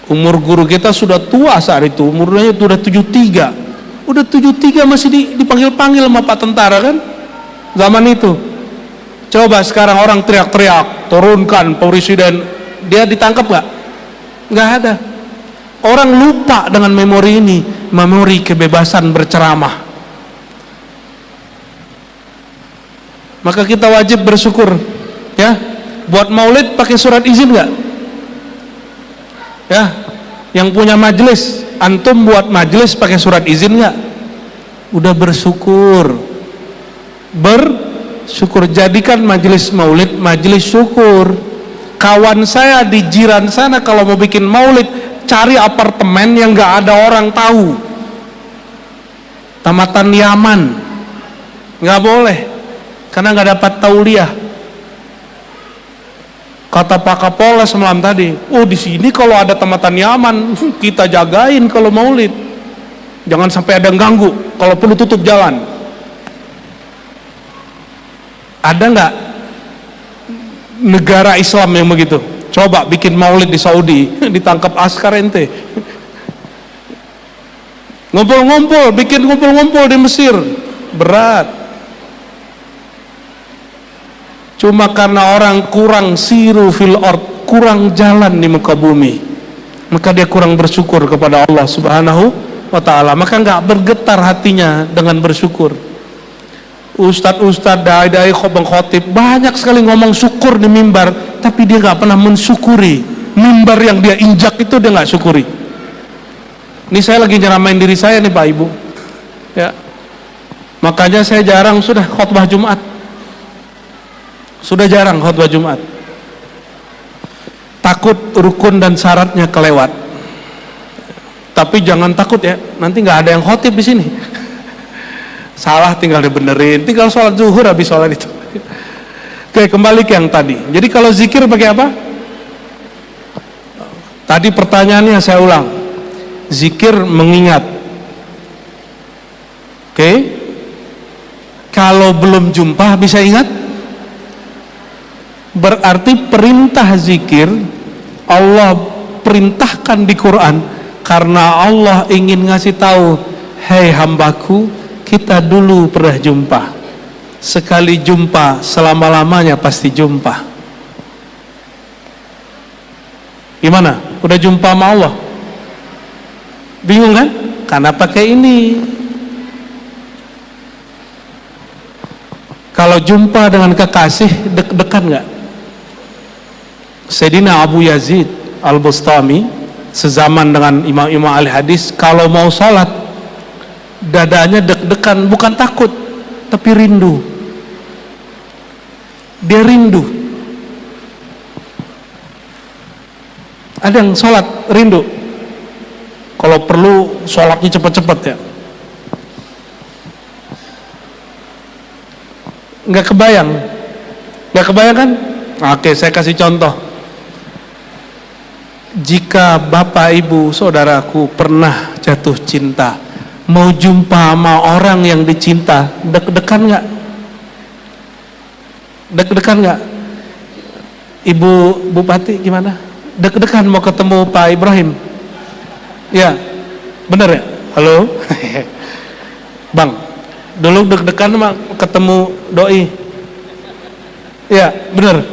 [SPEAKER 1] Umur guru kita sudah tua saat itu, umurnya sudah 73. Udah 73 masih dipanggil-panggil sama Pak tentara kan? Zaman itu. Coba sekarang orang teriak-teriak, turunkan presiden, dia ditangkap nggak? Nggak ada. Orang lupa dengan memori ini, memori kebebasan berceramah. Maka kita wajib bersyukur, ya. Buat maulid pakai surat izin nggak? Ya, yang punya majelis, antum buat majelis pakai surat izin nggak? Udah bersyukur. Bersyukur, jadikan majelis maulid majelis syukur. Kawan saya di jiran sana kalau mau bikin maulid, cari apartemen yang nggak ada orang tahu. Tamatan Yaman, nggak boleh, karena nggak dapat tauliah. Kata Pak Kapolres semalam tadi, oh di sini kalau ada tamatan Yaman, kita jagain kalau maulid. Jangan sampai ada yang ganggu, kalau perlu tutup jalan. Ada nggak negara Islam yang begitu? Coba bikin maulid di Saudi, ditangkap askar ente. Ngumpul-ngumpul, bikin ngumpul-ngumpul di Mesir, berat. Cuma karena orang kurang siru fil ard, kurang jalan di muka bumi, maka dia kurang bersyukur kepada Allah Subhanahu wa ta'ala. Maka nggak bergetar hatinya dengan bersyukur. Ustadz-ustadz, dai-dai, khotib banyak sekali ngomong syukur di mimbar, tapi dia nggak pernah mensyukuri mimbar yang dia injak itu, dia nggak syukuri. Ini saya lagi nyeramain diri saya nih Pak Ibu, ya. Makanya saya jarang sudah khotbah Jumat. Sudah jarang khotbah Jumat. Takut rukun dan syaratnya kelewat. Tapi jangan takut ya, nanti nggak ada yang khotib di sini. Salah tinggal dibenerin, tinggal sholat zuhur habis sholat itu. Oke, kembali ke yang tadi. Jadi kalau zikir pakai apa? Tadi pertanyaannya saya ulang. Zikir mengingat. Oke. Kalau belum jumpa bisa ingat? Berarti perintah zikir Allah perintahkan di Quran karena Allah ingin ngasih tahu, hei hambaku, kita dulu pernah jumpa. Sekali jumpa, selama-lamanya pasti jumpa. Gimana? Udah jumpa sama Allah? Bingung kan? Karena pakai ini. Kalau jumpa dengan kekasih, deg-degan nggak? Sayyidina Abu Yazid Al-Bustami, sezaman dengan imam-imam ahli hadis, kalau mau sholat dadanya deg-degan, bukan takut tapi rindu. Dia rindu. Ada yang sholat rindu, kalau perlu sholatnya cepat-cepat ya. Nggak kebayang kan? Oke, saya kasih contoh. Jika bapak ibu saudaraku pernah jatuh cinta, mau jumpa sama orang yang dicinta, deg-degan nggak? Deg-degan nggak? Ibu Bupati gimana? Deg-degan mau ketemu Pak Ibrahim? Ya, bener ya? Halo, Bang. Dulu deg-degan mah ketemu doi. Ya, bener.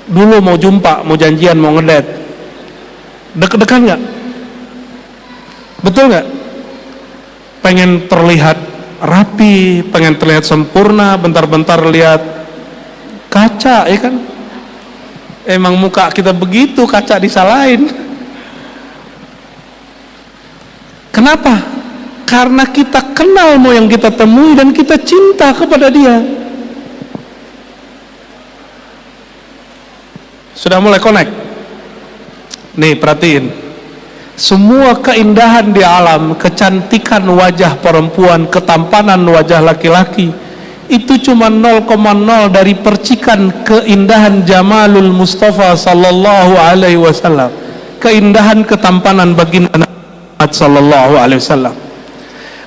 [SPEAKER 1] Dulu mau jumpa, mau janjian, mau ngedate, deg-degan nggak? Betul nggak? Pengen terlihat rapi, pengen terlihat sempurna, bentar-bentar lihat kaca, ya kan? Emang muka kita begitu, kaca disalahin. Kenapa? Karena kita kenal mau yang kita temui dan kita cinta kepada dia. Sudah mulai connect? Nih, perhatiin. Semua keindahan di alam, kecantikan wajah perempuan, ketampanan wajah laki-laki, itu cuma 0,0 dari percikan keindahan Jamalul Mustafa sallallahu alaihi wasallam, keindahan ketampanan baginda Muhammad sallallahu alaihi wasallam.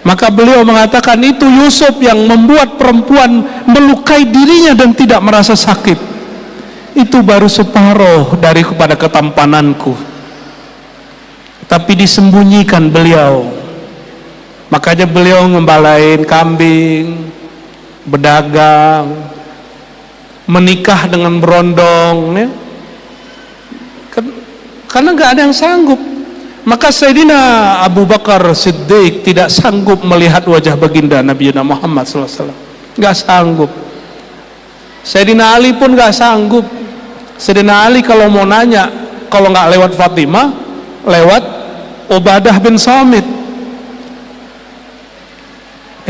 [SPEAKER 1] Maka beliau mengatakan itu Yusuf yang membuat perempuan melukai dirinya dan tidak merasa sakit. Itu baru separuh dari kepada ketampananku, tapi disembunyikan beliau. Makanya beliau ngembalain kambing, berdagang, menikah dengan berondong, ya. Karena nggak ada yang sanggup. Maka Sayyidina Abu Bakar Siddiq tidak sanggup melihat wajah baginda Nabi Muhammad SAW, nggak sanggup. Sayyidina Ali pun nggak sanggup. Sayyidina Ali kalau mau nanya, kalau nggak lewat Fatimah, lewat Ubadah bin Samit.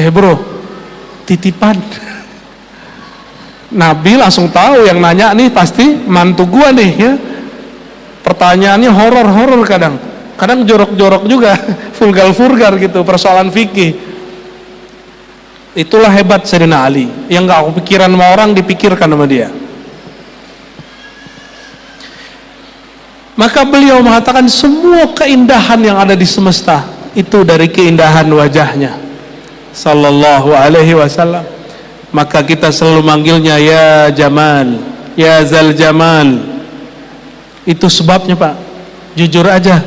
[SPEAKER 1] Bro, titipan. Nabi langsung tahu yang nanya nih pasti mantu gua nih, ya. Pertanyaannya horor-horor, kadang jorok-jorok juga, vulgar gitu, persoalan fikih. Itulah hebat Sayyidina Ali, yang nggak kepikiran sama orang dipikirkan sama dia. Maka beliau mengatakan semua keindahan yang ada di semesta itu dari keindahan wajahnya sallallahu alaihi wasallam. Maka kita selalu manggilnya ya Jamal, ya Zal Jamal. Itu sebabnya, Pak. Jujur aja,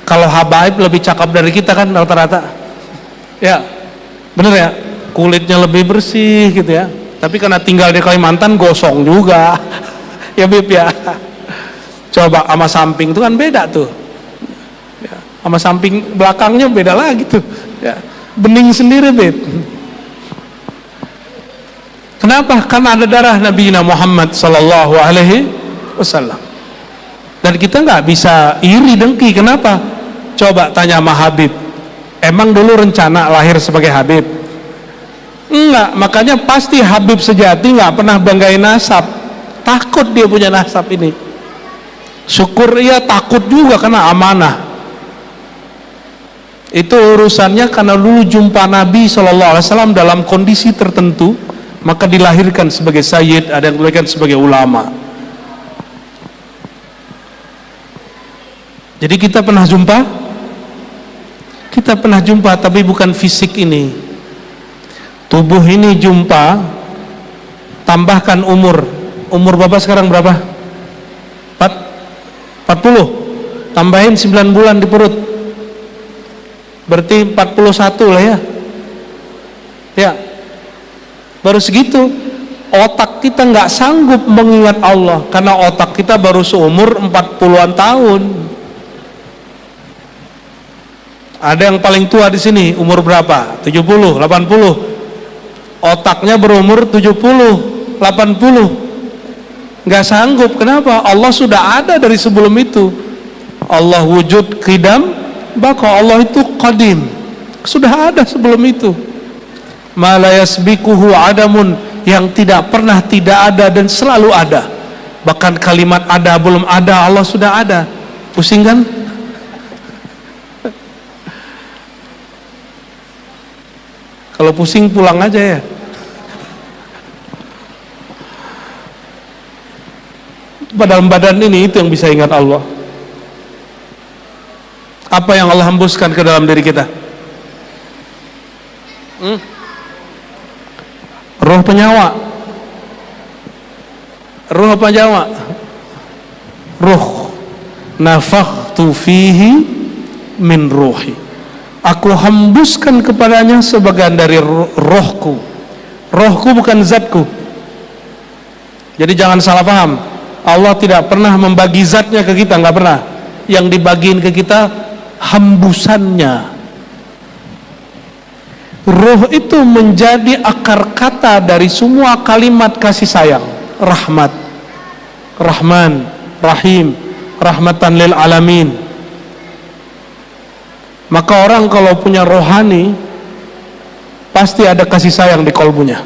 [SPEAKER 1] kalau habaib lebih cakep dari kita kan rata-rata, ya bener ya, kulitnya lebih bersih gitu ya. Tapi karena tinggal di Kalimantan gosong juga ya Bib ya. Coba sama samping itu kan beda tuh, ya, sama samping belakangnya beda lagi tuh, ya. Bening sendiri, Beb. Kenapa? Karena ada darah Nabi Muhammad sallallahu alaihi wasallam. Dan kita nggak bisa iri dengki. Kenapa? Coba tanya sama Habib, emang dulu rencana lahir sebagai Habib? Enggak. Makanya pasti Habib sejati nggak pernah banggain nasab. Takut dia punya nasab ini. Syukur ia takut juga karena amanah. Itu urusannya karena dulu jumpa Nabi SAW dalam kondisi tertentu, maka dilahirkan sebagai sayyid, ada yang dilahirkan sebagai ulama. Jadi kita pernah jumpa? Kita pernah jumpa, tapi bukan fisik ini. Tubuh ini jumpa, tambahkan umur. Umur Bapak sekarang berapa? 40, tambahin 9 bulan di perut, berarti 41 lah ya. Ya, baru segitu. Otak kita nggak sanggup mengingat Allah karena otak kita baru seumur 40-an tahun. Ada yang paling tua di sini umur berapa? 70, 80. Otaknya berumur 70, 80. Nggak sanggup. Kenapa? Allah sudah ada dari sebelum itu. Allah wujud qidam, baka Allah itu qadim, sudah ada sebelum itu. Ma la yasbikuhu adamun, yang tidak pernah tidak ada dan selalu ada. Bahkan kalimat ada belum ada, Allah sudah ada. Pusing kan? Kalau pusing pulang aja ya. Dalam badan ini itu yang bisa ingat Allah. Apa yang Allah hembuskan ke dalam diri kita? Roh penyawa. Roh penyawa. Roh. Nafakhtu fihi min ruhi. Aku hembuskan kepadanya sebagian dari rohku. Rohku bukan zatku. Jadi jangan salah paham. Allah tidak pernah membagi zatnya ke kita, nggak pernah. Yang dibagiin ke kita hembusannya. Ruh itu menjadi akar kata dari semua kalimat kasih sayang. Rahmat, Rahman, Rahim, rahmatan lil alamin. Maka orang kalau punya rohani pasti ada kasih sayang di kolbunya.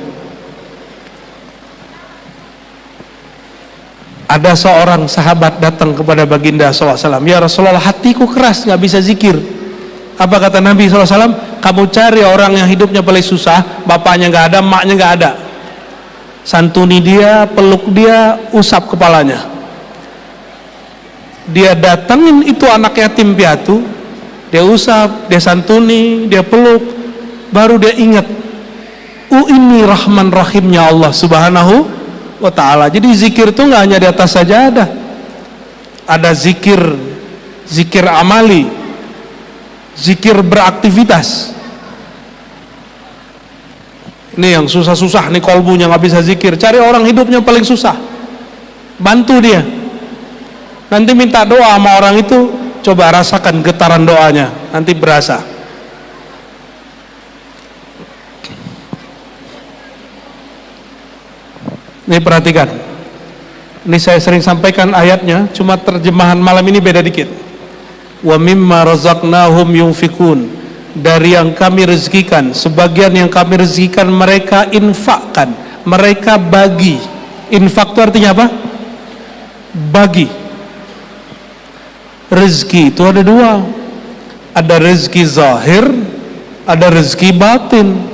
[SPEAKER 1] Ada seorang sahabat datang kepada baginda SAW, ya Rasulullah, hatiku keras, gak bisa zikir. Apa kata Nabi SAW? Kamu cari orang yang hidupnya paling susah, bapaknya gak ada, emaknya gak ada, santuni dia, peluk dia, usap kepalanya. Dia datangin itu anak yatim piatu, dia usap, dia santuni, dia peluk, baru dia ingat, ini Rahman Rahimnya Allah Subhanahu wa ta'ala. Jadi zikir itu nggak hanya di atas sajadah, ada zikir amali, zikir beraktivitas. Ini yang susah-susah nih kolbunya nggak bisa zikir, cari orang hidupnya paling susah, bantu dia, nanti minta doa sama orang itu, coba rasakan getaran doanya, nanti berasa. Ini perhatikan, ini saya sering sampaikan ayatnya, cuma terjemahan malam ini beda dikit. Wa mimma razaqnahum yunfikun, dari yang kami rezekikan, sebagian yang kami rezekikan mereka infakkan, mereka bagi. Infak itu artinya apa? Bagi. Rezeki itu ada dua, ada rezeki zahir, ada rezeki batin.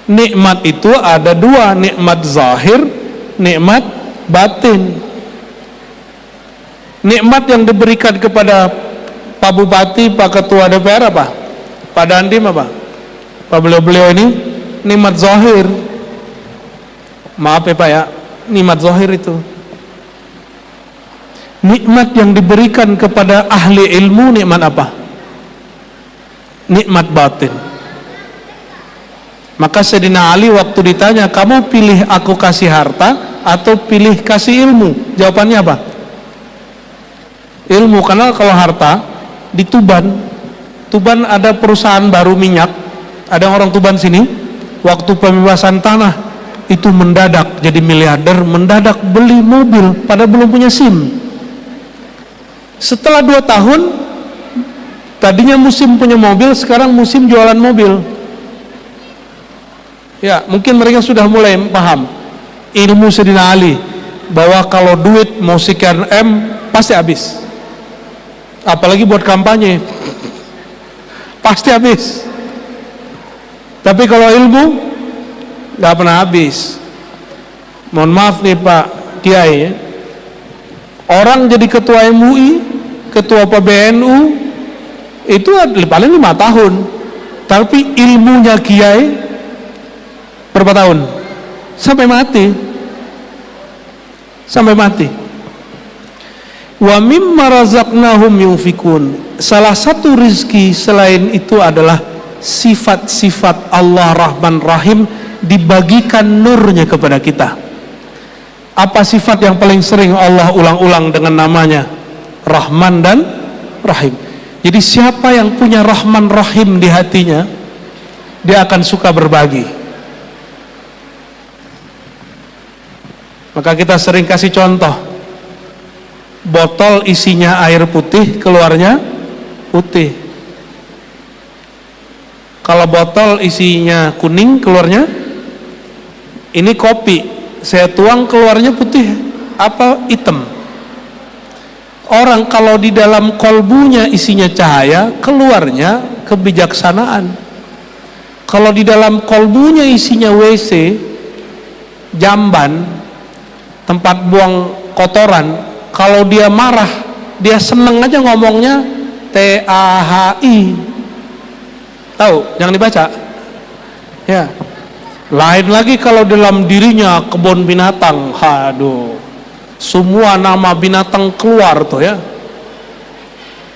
[SPEAKER 1] Nikmat itu ada dua, nikmat zahir, nikmat batin. Nikmat yang diberikan kepada Pak Bupati, Pak Ketua DPR apa? Pak Dandim apa? Pak beliau-beliau ini nikmat zahir. Maaf ya Pak ya, nikmat zahir itu. Nikmat yang diberikan kepada ahli ilmu, nikmat apa? Nikmat batin. Maka Sayyidina Ali waktu ditanya, kamu pilih aku kasih harta atau pilih kasih ilmu? Jawabannya apa? Ilmu. Karena kalau harta di Tuban ada perusahaan baru minyak, ada orang Tuban sini, waktu pembebasan tanah itu mendadak jadi miliarder, mendadak beli mobil padahal belum punya SIM. Setelah 2 tahun, tadinya musim punya mobil, sekarang musim jualan mobil. Ya, mungkin mereka sudah mulai paham ilmu Sayyidina Ali, bahwa kalau duit mau sekian M pasti habis, apalagi buat kampanye pasti habis. Tapi kalau ilmu nggak pernah habis. Mohon maaf nih Pak Kiai, orang jadi ketua MUI, ketua PBNU itu paling 5 tahun, tapi ilmunya Kiai berapa tahun? Sampai mati. Sampai mati. Wa mimma razaqnahum yunfikun. Salah satu rizki selain itu adalah sifat-sifat Allah Rahman Rahim, dibagikan nurnya kepada kita. Apa sifat yang paling sering Allah ulang-ulang dengan namanya? Rahman dan Rahim. Jadi siapa yang punya Rahman Rahim di hatinya, dia akan suka berbagi. Maka kita sering kasih contoh, botol isinya air putih, keluarnya putih. Kalau botol isinya kuning, keluarnya, ini kopi, saya tuang keluarnya putih apa hitam. Orang kalau di dalam kolbunya isinya cahaya, keluarnya kebijaksanaan. Kalau di dalam kolbunya isinya WC, jamban, tempat buang kotoran, kalau dia marah, dia seneng aja ngomongnya TAHI. Tahu? Jangan dibaca. Ya. Lain lagi kalau dalam dirinya kebun binatang, aduh, semua nama binatang keluar tuh ya.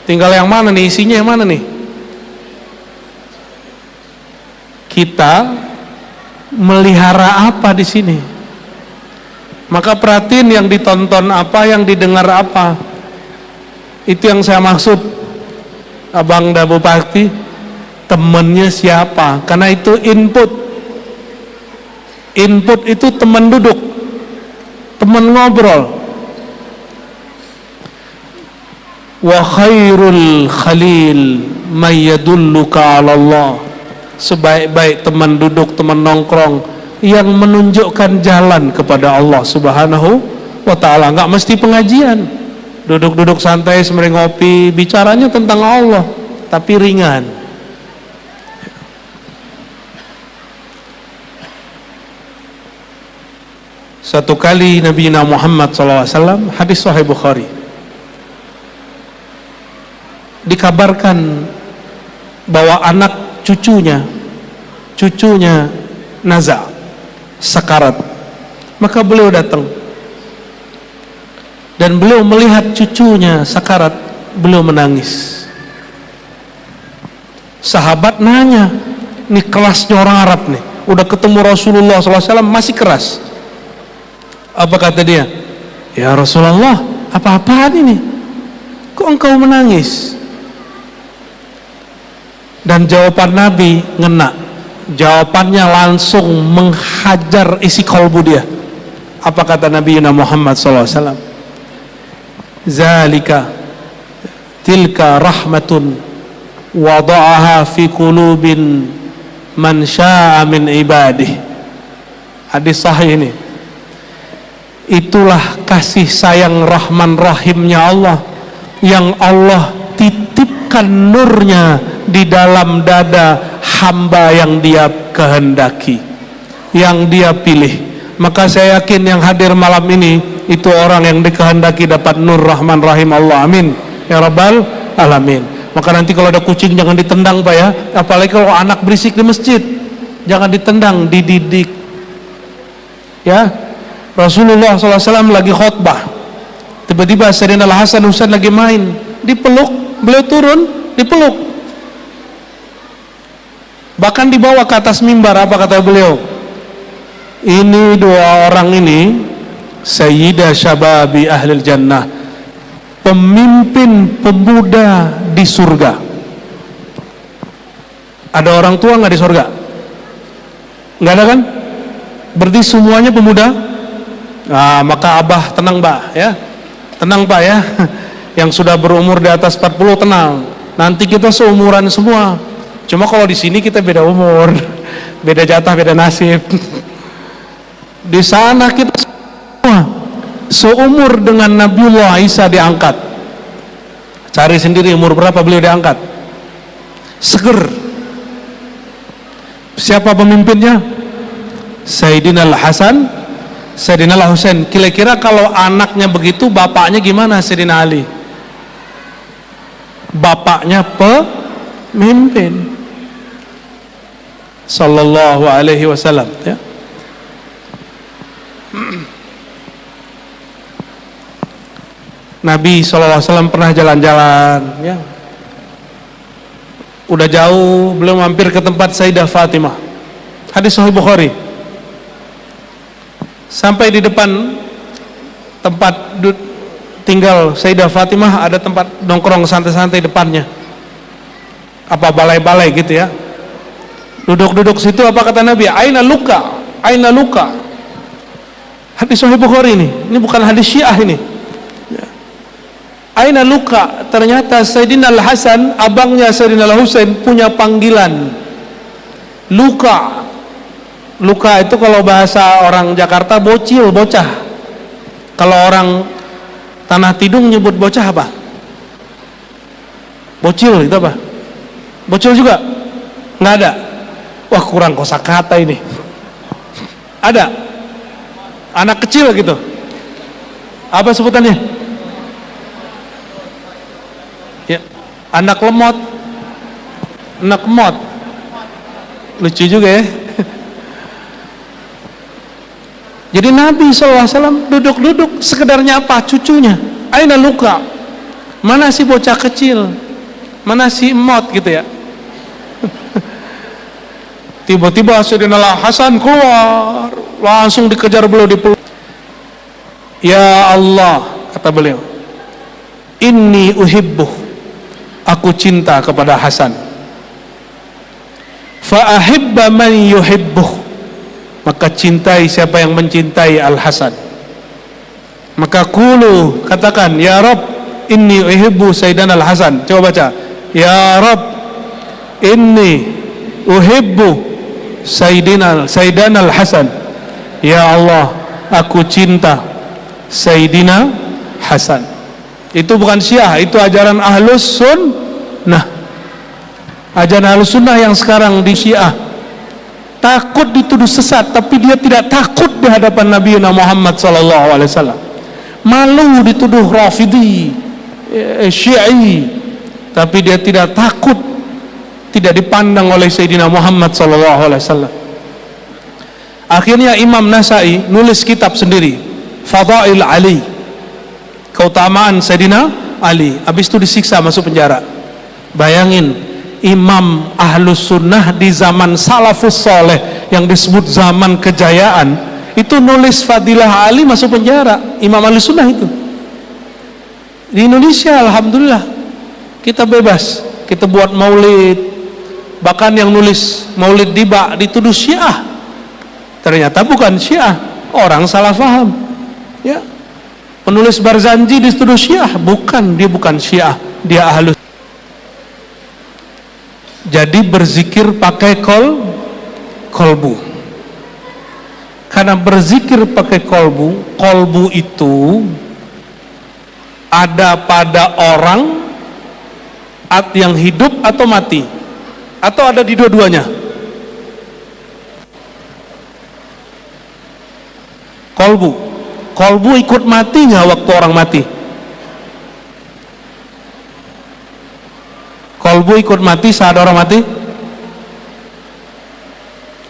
[SPEAKER 1] Tinggal yang mana nih, isinya yang mana nih? Kita melihara apa di sini? Maka perhatiin yang ditonton apa, yang didengar apa. Itu yang saya maksud, Abang da Bupati, temennya siapa? Karena itu input. Input itu teman duduk, teman ngobrol. Wa khairul khalil may yadulluka 'ala Allah. Sebaik-baik teman duduk, teman nongkrong yang menunjukkan jalan kepada Allah Subhanahu wa ta'ala. Enggak mesti pengajian, duduk-duduk santai sembari ngopi, bicaranya tentang Allah tapi ringan. Satu kali Nabi Muhammad SAW, hadis Sahih Bukhari, dikabarkan bahwa anak cucunya naza, sakarat. Maka beliau datang dan beliau melihat cucunya sakarat, beliau menangis. Sahabat nanya, ini kelasnya orang Arab nih, udah ketemu Rasulullah SAW masih keras. Apa kata dia? Ya Rasulullah, apa-apaan ini? Kok engkau menangis? Dan jawaban Nabi ngena. Jawabannya langsung menghajar isi kalbu dia. Apa kata Nabi Muhammad SAW? Zalika tilka rahmatun wada'aha fi qulubin man sya'a min ibadih. Hadis sahih ini. Itulah kasih sayang Rahman Rahimnya Allah, yang Allah titipkan nurnya di dalam dada hamba yang dia kehendaki, yang dia pilih. Maka saya yakin yang hadir malam ini itu orang yang dikehendaki dapat nur Rahman Rahim Allah. Amin ya rabbal alamin. Maka nanti kalau ada kucing jangan ditendang Pak ya, apalagi kalau anak berisik di masjid, jangan ditendang, dididik ya. Rasulullah SAW lagi khutbah, tiba-tiba Sayyidina Al-Hasan Husain lagi main, dipeluk, beliau turun, dipeluk, bahkan dibawa ke atas mimbar. Apa kata beliau? Ini dua orang ini Sayyidah Syababi Ahlil Jannah, pemimpin pemuda di surga. Ada orang tua nggak di surga? Nggak ada kan? Berarti semuanya pemuda. Nah, maka Abah tenang Mbak ya, tenang Pak ya, yang sudah berumur di atas 40 tenang, nanti kita seumuran semua. Cuma kalau di sini kita beda umur, beda jatah, beda nasib. Di sana kita semua seumur dengan Nabiullah Isa diangkat. Cari sendiri umur berapa beliau diangkat. Seger. Siapa pemimpinnya? Sayyidina Al-Hasan, Sayyidina Al-Husain. Kira-kira kalau anaknya begitu, bapaknya gimana? Sayyidina Ali, bapaknya pemimpin sallallahu alaihi wasallam ya. Nabi SAW pernah jalan-jalan ya, udah jauh, beliau mampir ke tempat Sayyidah Fatimah. Hadis Sahih Bukhari. Sampai di depan tempat tinggal Sayyidah Fatimah, ada tempat nongkrong santai-santai depannya, apa balai-balai gitu ya. Duduk-duduk situ, apa kata Nabi? Aina luka, aina luka. Hadis Sahih Bukhari ini bukan hadis Syiah ini. Aina luka, ternyata Sayyidina Al-Hasan, abangnya Sayyidina Al-Husain, punya panggilan luka. Luka itu kalau bahasa orang Jakarta bocil, bocah. Kalau orang Tanah Tidung nyebut bocah apa? Bocil itu apa? Bocil juga? Nggak ada? Wah, kurang kosakata ini. Ada? Anak kecil gitu? Apa sebutannya? Ya, anak lemot. Anak lemot. Lucu juga ya. Jadi Nabi SAW duduk-duduk, sekedarnya apa? Cucunya. Aina luka, mana si bocah kecil, mana si emot gitu ya. Tiba-tiba Sayyidina Hasan keluar, langsung dikejar beliau, dipeluk. Ya Allah, kata beliau, inni uhibbuh, aku cinta kepada Hasan. Fa ahibba man yuhibbuh, maka cintai siapa yang mencintai Al-Hasan. Maka qulu, katakan, ya Rabb, inni uhibbu Sayyidina Al-Hasan. Coba baca, ya Rabb, inni uhibbu Sayyidina Al-Hasan. Ya Allah, aku cinta Sayyidina Hasan. Itu bukan Syiah, itu ajaran Ahlus Sunnah. Ajaran Ahlus Sunnah yang sekarang di Syiah takut dituduh sesat, tapi dia tidak takut di hadapan Nabi Muhammad SAW. Malu dituduh Rafidhi, Syi'i, tapi dia tidak takut, tidak dipandang oleh Sayyidina Muhammad SAW. Akhirnya Imam Nasai nulis kitab sendiri, Fadail Ali, keutamaan Sayyidina Ali. Habis itu disiksa, masuk penjara. Bayangin, Imam Ahlus Sunnah di zaman Salafus Soleh yang disebut zaman kejayaan, itu nulis Fadilah Ali, masuk penjara. Imam Ahlus Sunnah itu. Di Indonesia alhamdulillah kita bebas, kita buat maulid. Bahkan yang nulis maulid Diba dituduh Syiah, ternyata bukan Syiah, orang salah faham, ya. Penulis Barzanji dituduh Syiah, bukan, dia bukan Syiah, dia Ahlus. Jadi berzikir pakai kolbu, karena berzikir pakai kolbu itu ada pada orang yang hidup atau mati, atau ada di dua-duanya. Kolbu ikut mati nggak waktu orang mati? Kolbu ikut mati saat orang mati?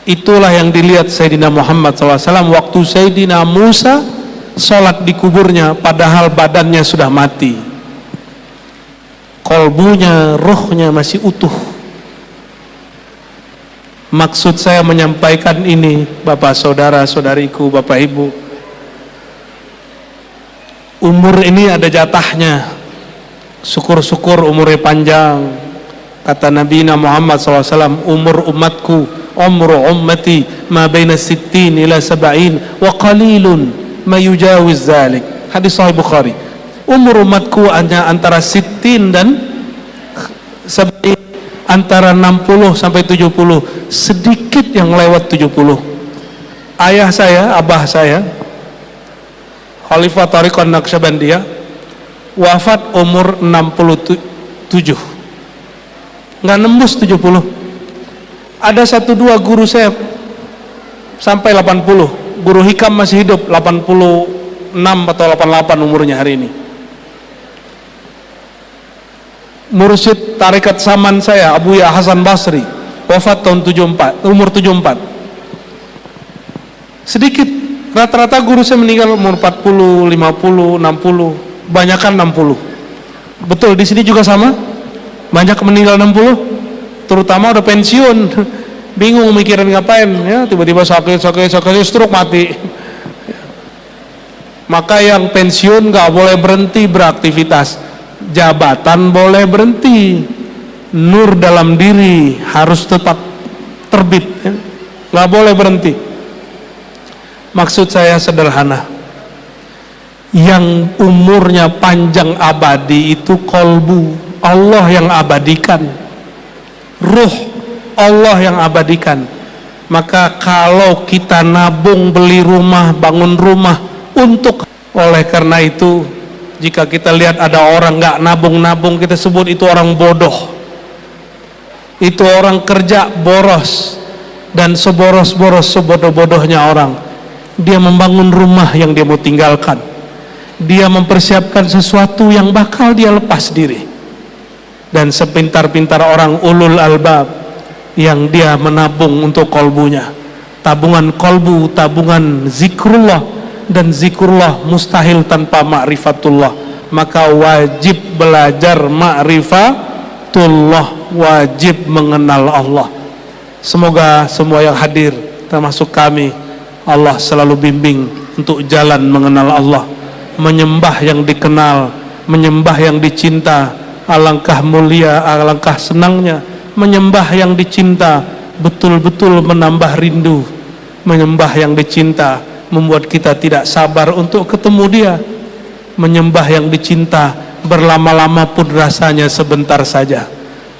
[SPEAKER 1] Itulah yang dilihat Sayyidina Muhammad SAW waktu Sayyidina Musa sholat di kuburnya, padahal badannya sudah mati. Kolbunya, rohnya masih utuh. Maksud saya menyampaikan ini, Bapak saudara saudariku, Bapak Ibu, umur ini ada jatahnya. Syukur-syukur umurnya panjang. Kata Nabi Muhammad SAW, umur umatku, umru ummati ma baina sittin ila sab'in wa qalilun ma yujawiz zalik. Hadis Sahih Bukhari. Umur umatku hanya antara sittin dan sab'in, antara 60 sampai 70, sedikit yang lewat 70. Ayah saya, abah saya, Khalifah Thariqah Naqsyabandiyah, wafat umur 67, nggak nembus 70. Ada 1-2 guru saya sampai 80. Guru Hikam masih hidup, 86 atau 88 umurnya hari ini. Mursyid Tarekat Saman saya, Abu Ya Hasan Basri, wafat tahun 74, umur 74. Sedikit, rata-rata guru saya meninggal umur 40, 50, 60, banyakan 60. Betul, di sini juga sama, banyak meninggal 60, terutama udah pensiun, bingung mikirin ngapain, ya, tiba-tiba sakit, stroke, mati. Maka yang pensiun nggak boleh berhenti beraktivitas, jabatan boleh berhenti, nur dalam diri harus tetap terbit, ya, nggak boleh berhenti. Maksud saya sederhana, yang umurnya panjang abadi itu kolbu, Allah yang abadikan, ruh Allah yang abadikan. Maka kalau kita nabung, beli rumah, bangun rumah untuk, oleh karena itu jika kita lihat ada orang nggak nabung-nabung, kita sebut itu orang bodoh, itu orang kerja boros. Dan seboros-boros, sebodoh-bodohnya orang, dia membangun rumah yang dia mau tinggalkan, dia mempersiapkan sesuatu yang bakal dia lepas diri. Dan sepintar-pintar orang ulul albab yang dia menabung untuk kolbunya, tabungan kolbu, tabungan zikrullah, dan zikrullah mustahil tanpa ma'rifatullah. Maka wajib belajar ma'rifatullah, wajib mengenal Allah. Semoga semua yang hadir termasuk kami, Allah selalu bimbing untuk jalan mengenal Allah. menyembah yang dikenal, menyembah yang dicinta. Alangkah mulia, alangkah senangnya menyembah yang dicinta, betul-betul menambah rindu. Menyembah yang dicinta membuat kita tidak sabar untuk ketemu dia. Menyembah yang dicinta berlama-lama pun rasanya sebentar saja.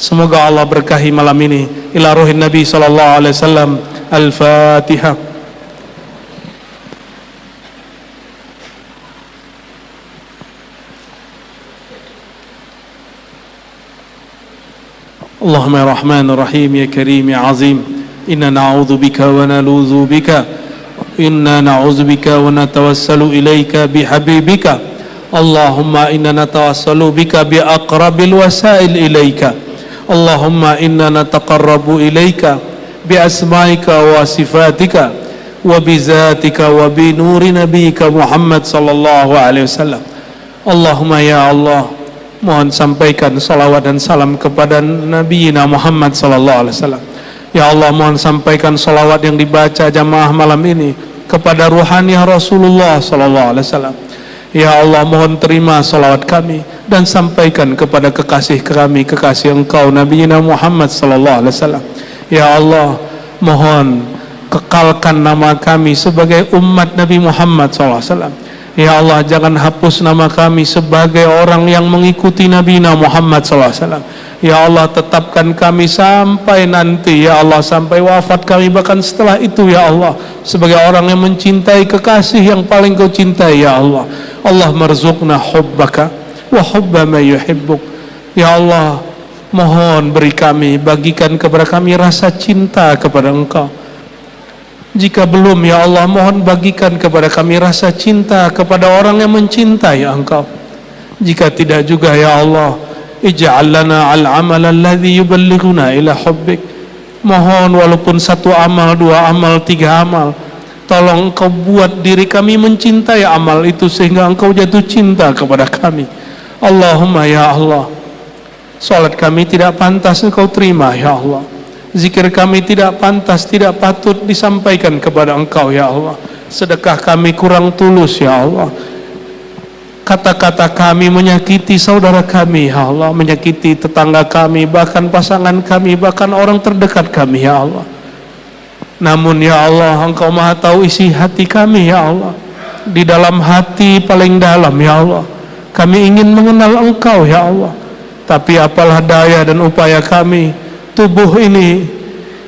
[SPEAKER 1] Semoga Allah berkahi malam ini. Ila ruhin Nabi sallallahu alaihi wasallam. Al-Fatihah. اللهم يا رحمن الرحيم يا كريم يا عظيم إنا نعوذ بك ونلوذ بك إنا نعوذ بك ونتوسل إليك بحبيبك اللهم إنا نتوسل بك بأقرب الوسائل إليك اللهم إنا نتقرب إليك بأسمائك وصفاتك وبذاتك وبنور نبيك محمد صلى الله عليه وسلم اللهم يا الله. Mohon sampaikan salawat dan salam kepada Nabi Muhammad sallallahu alaihi wasallam. Ya Allah, mohon sampaikan salawat yang dibaca jamaah malam ini kepada ruhaniah Rasulullah sallallahu alaihi wasallam. Ya Allah, mohon terima salawat kami dan sampaikan kepada kekasih kami, kekasih Engkau Nabi Muhammad sallallahu alaihi wasallam. Ya Allah, mohon kekalkan nama kami sebagai umat Nabi Muhammad sallallahu alaihi wasallam. Ya Allah, jangan hapus nama kami sebagai orang yang mengikuti Nabi Muhammad SAW. Ya Allah, tetapkan kami sampai nanti, ya Allah, sampai wafat kami, bahkan setelah itu, ya Allah, sebagai orang yang mencintai kekasih yang paling kau cintai, ya Allah. Allah marzuqna hubbaka wa hubba ma yuhibbuk. Ya Allah, mohon beri kami, bagikan kepada kami rasa cinta kepada Engkau. Jika belum, ya Allah, mohon bagikan kepada kami rasa cinta kepada orang yang mencintai Engkau. Jika tidak juga, ya Allah, ij'al lana al-amal alladhi yuballighuna ila hubbik. Mohon walaupun satu amal, dua amal, tiga amal, tolong Engkau buat diri kami mencintai amal itu sehingga Engkau jatuh cinta kepada kami. Allahumma ya Allah, salat kami tidak pantas Engkau terima, ya Allah. Zikir kami tidak pantas, tidak patut disampaikan kepada Engkau, ya Allah. Sedekah kami kurang tulus, ya Allah. Kata-kata kami menyakiti saudara kami, ya Allah, menyakiti tetangga kami, bahkan pasangan kami, bahkan orang terdekat kami, ya Allah. Namun, ya Allah, Engkau Maha tahu isi hati kami, ya Allah. Di dalam hati paling dalam, ya Allah, kami ingin mengenal Engkau, ya Allah. Tapi apalah daya dan upaya kami, tubuh ini,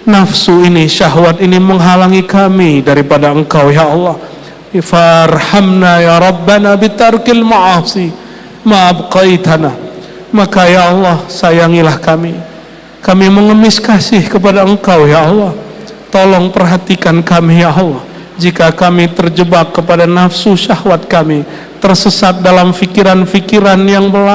[SPEAKER 1] nafsu ini, syahwat ini menghalangi kami daripada Engkau, ya Allah. Farhamna ya Rabbana bitarkil ma'asi ma abqaitana. Maka ya Allah, sayangilah kami. Kami mengemis kasih kepada Engkau, ya Allah. Tolong perhatikan kami, ya Allah. Jika kami terjebak kepada nafsu syahwat kami, tersesat dalam fikiran-fikiran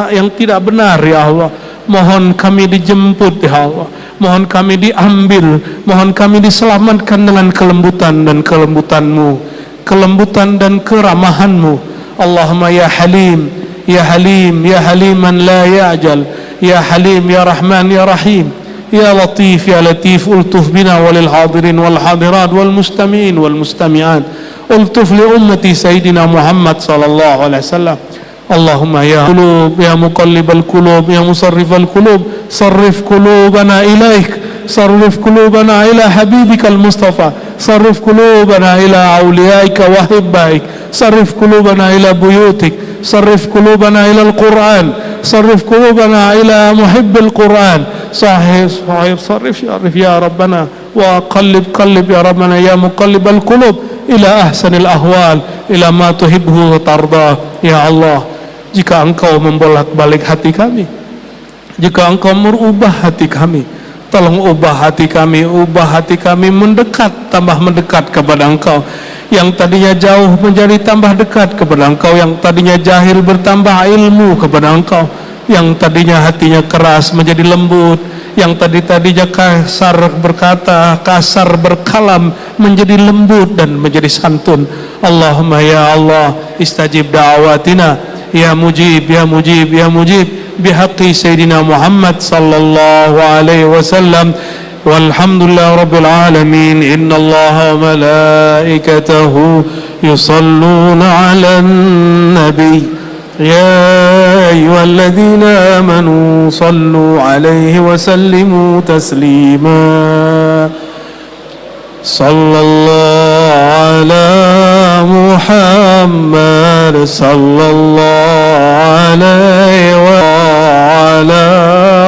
[SPEAKER 1] yang tidak benar, ya Allah, mohon kami dijemput, ya Allah. Mohon kami diambil, mohon kami diselamatkan dengan kelembutan dan kelembutan-Mu, kelembutan dan keramahan-Mu. Allahumma ya Halim, ya Halim, ya Haliman la ya'jal, ya Halim, ya Rahman, ya Rahim, ya Latif, ya Latif, ultuf bina walil hadirin wal hadirat wal mustami'in wal mustami'at, ultuf li ummati Sayyidina Muhammad sallallahu alaihi wasallam. Allahumma ya qulub, ya muqallibal qulub, ya musarrifal qulub, sarrif qulubana ilaik, sarrif qulubana ila habibikal Mustafa, sarrif qulubana ila awliyaika wa hibbaik, sarrif qulubana ila buyutik, sarrif qulubana ila al-Quran, sarrif qulubana ila muhibbil Quran. Sahih sarrif ya Rabbana wa qallib ya Rabbana ya muqallibal qulub ila ahsanil ahwal, ila ma tuhibbu wa tarda. Ya Allah, jika Engkau membolak-balik hati kami, jika Engkau merubah hati kami, tolong ubah hati kami mendekat, tambah mendekat kepada Engkau. Yang tadinya jauh menjadi tambah dekat kepada Engkau, yang tadinya jahil bertambah ilmu kepada Engkau, yang tadinya hatinya keras menjadi lembut, yang tadinya kasar berkata, kasar berkalam menjadi lembut dan menjadi santun. Allahumma ya Allah, istajib da'awatina ya mujib, ya mujib, ya mujib, bihaqqi Sayyidina Muhammad sallallahu alaihi wasallam. والحمد لله رب العالمين. إن الله وملائكته يصلون على النبي يا أيها الذين آمنوا صلوا عليه وسلموا تسليما. صلى الله على محمد صلى الله عليه وعلى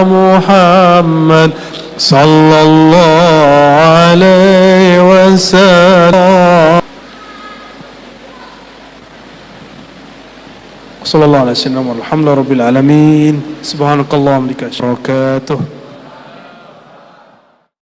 [SPEAKER 1] محمد صلى الله عليه وسلم. صلى الله على سيدنا محمد. الحمد لله رب العالمين. سبحانك اللهم وبحمدك.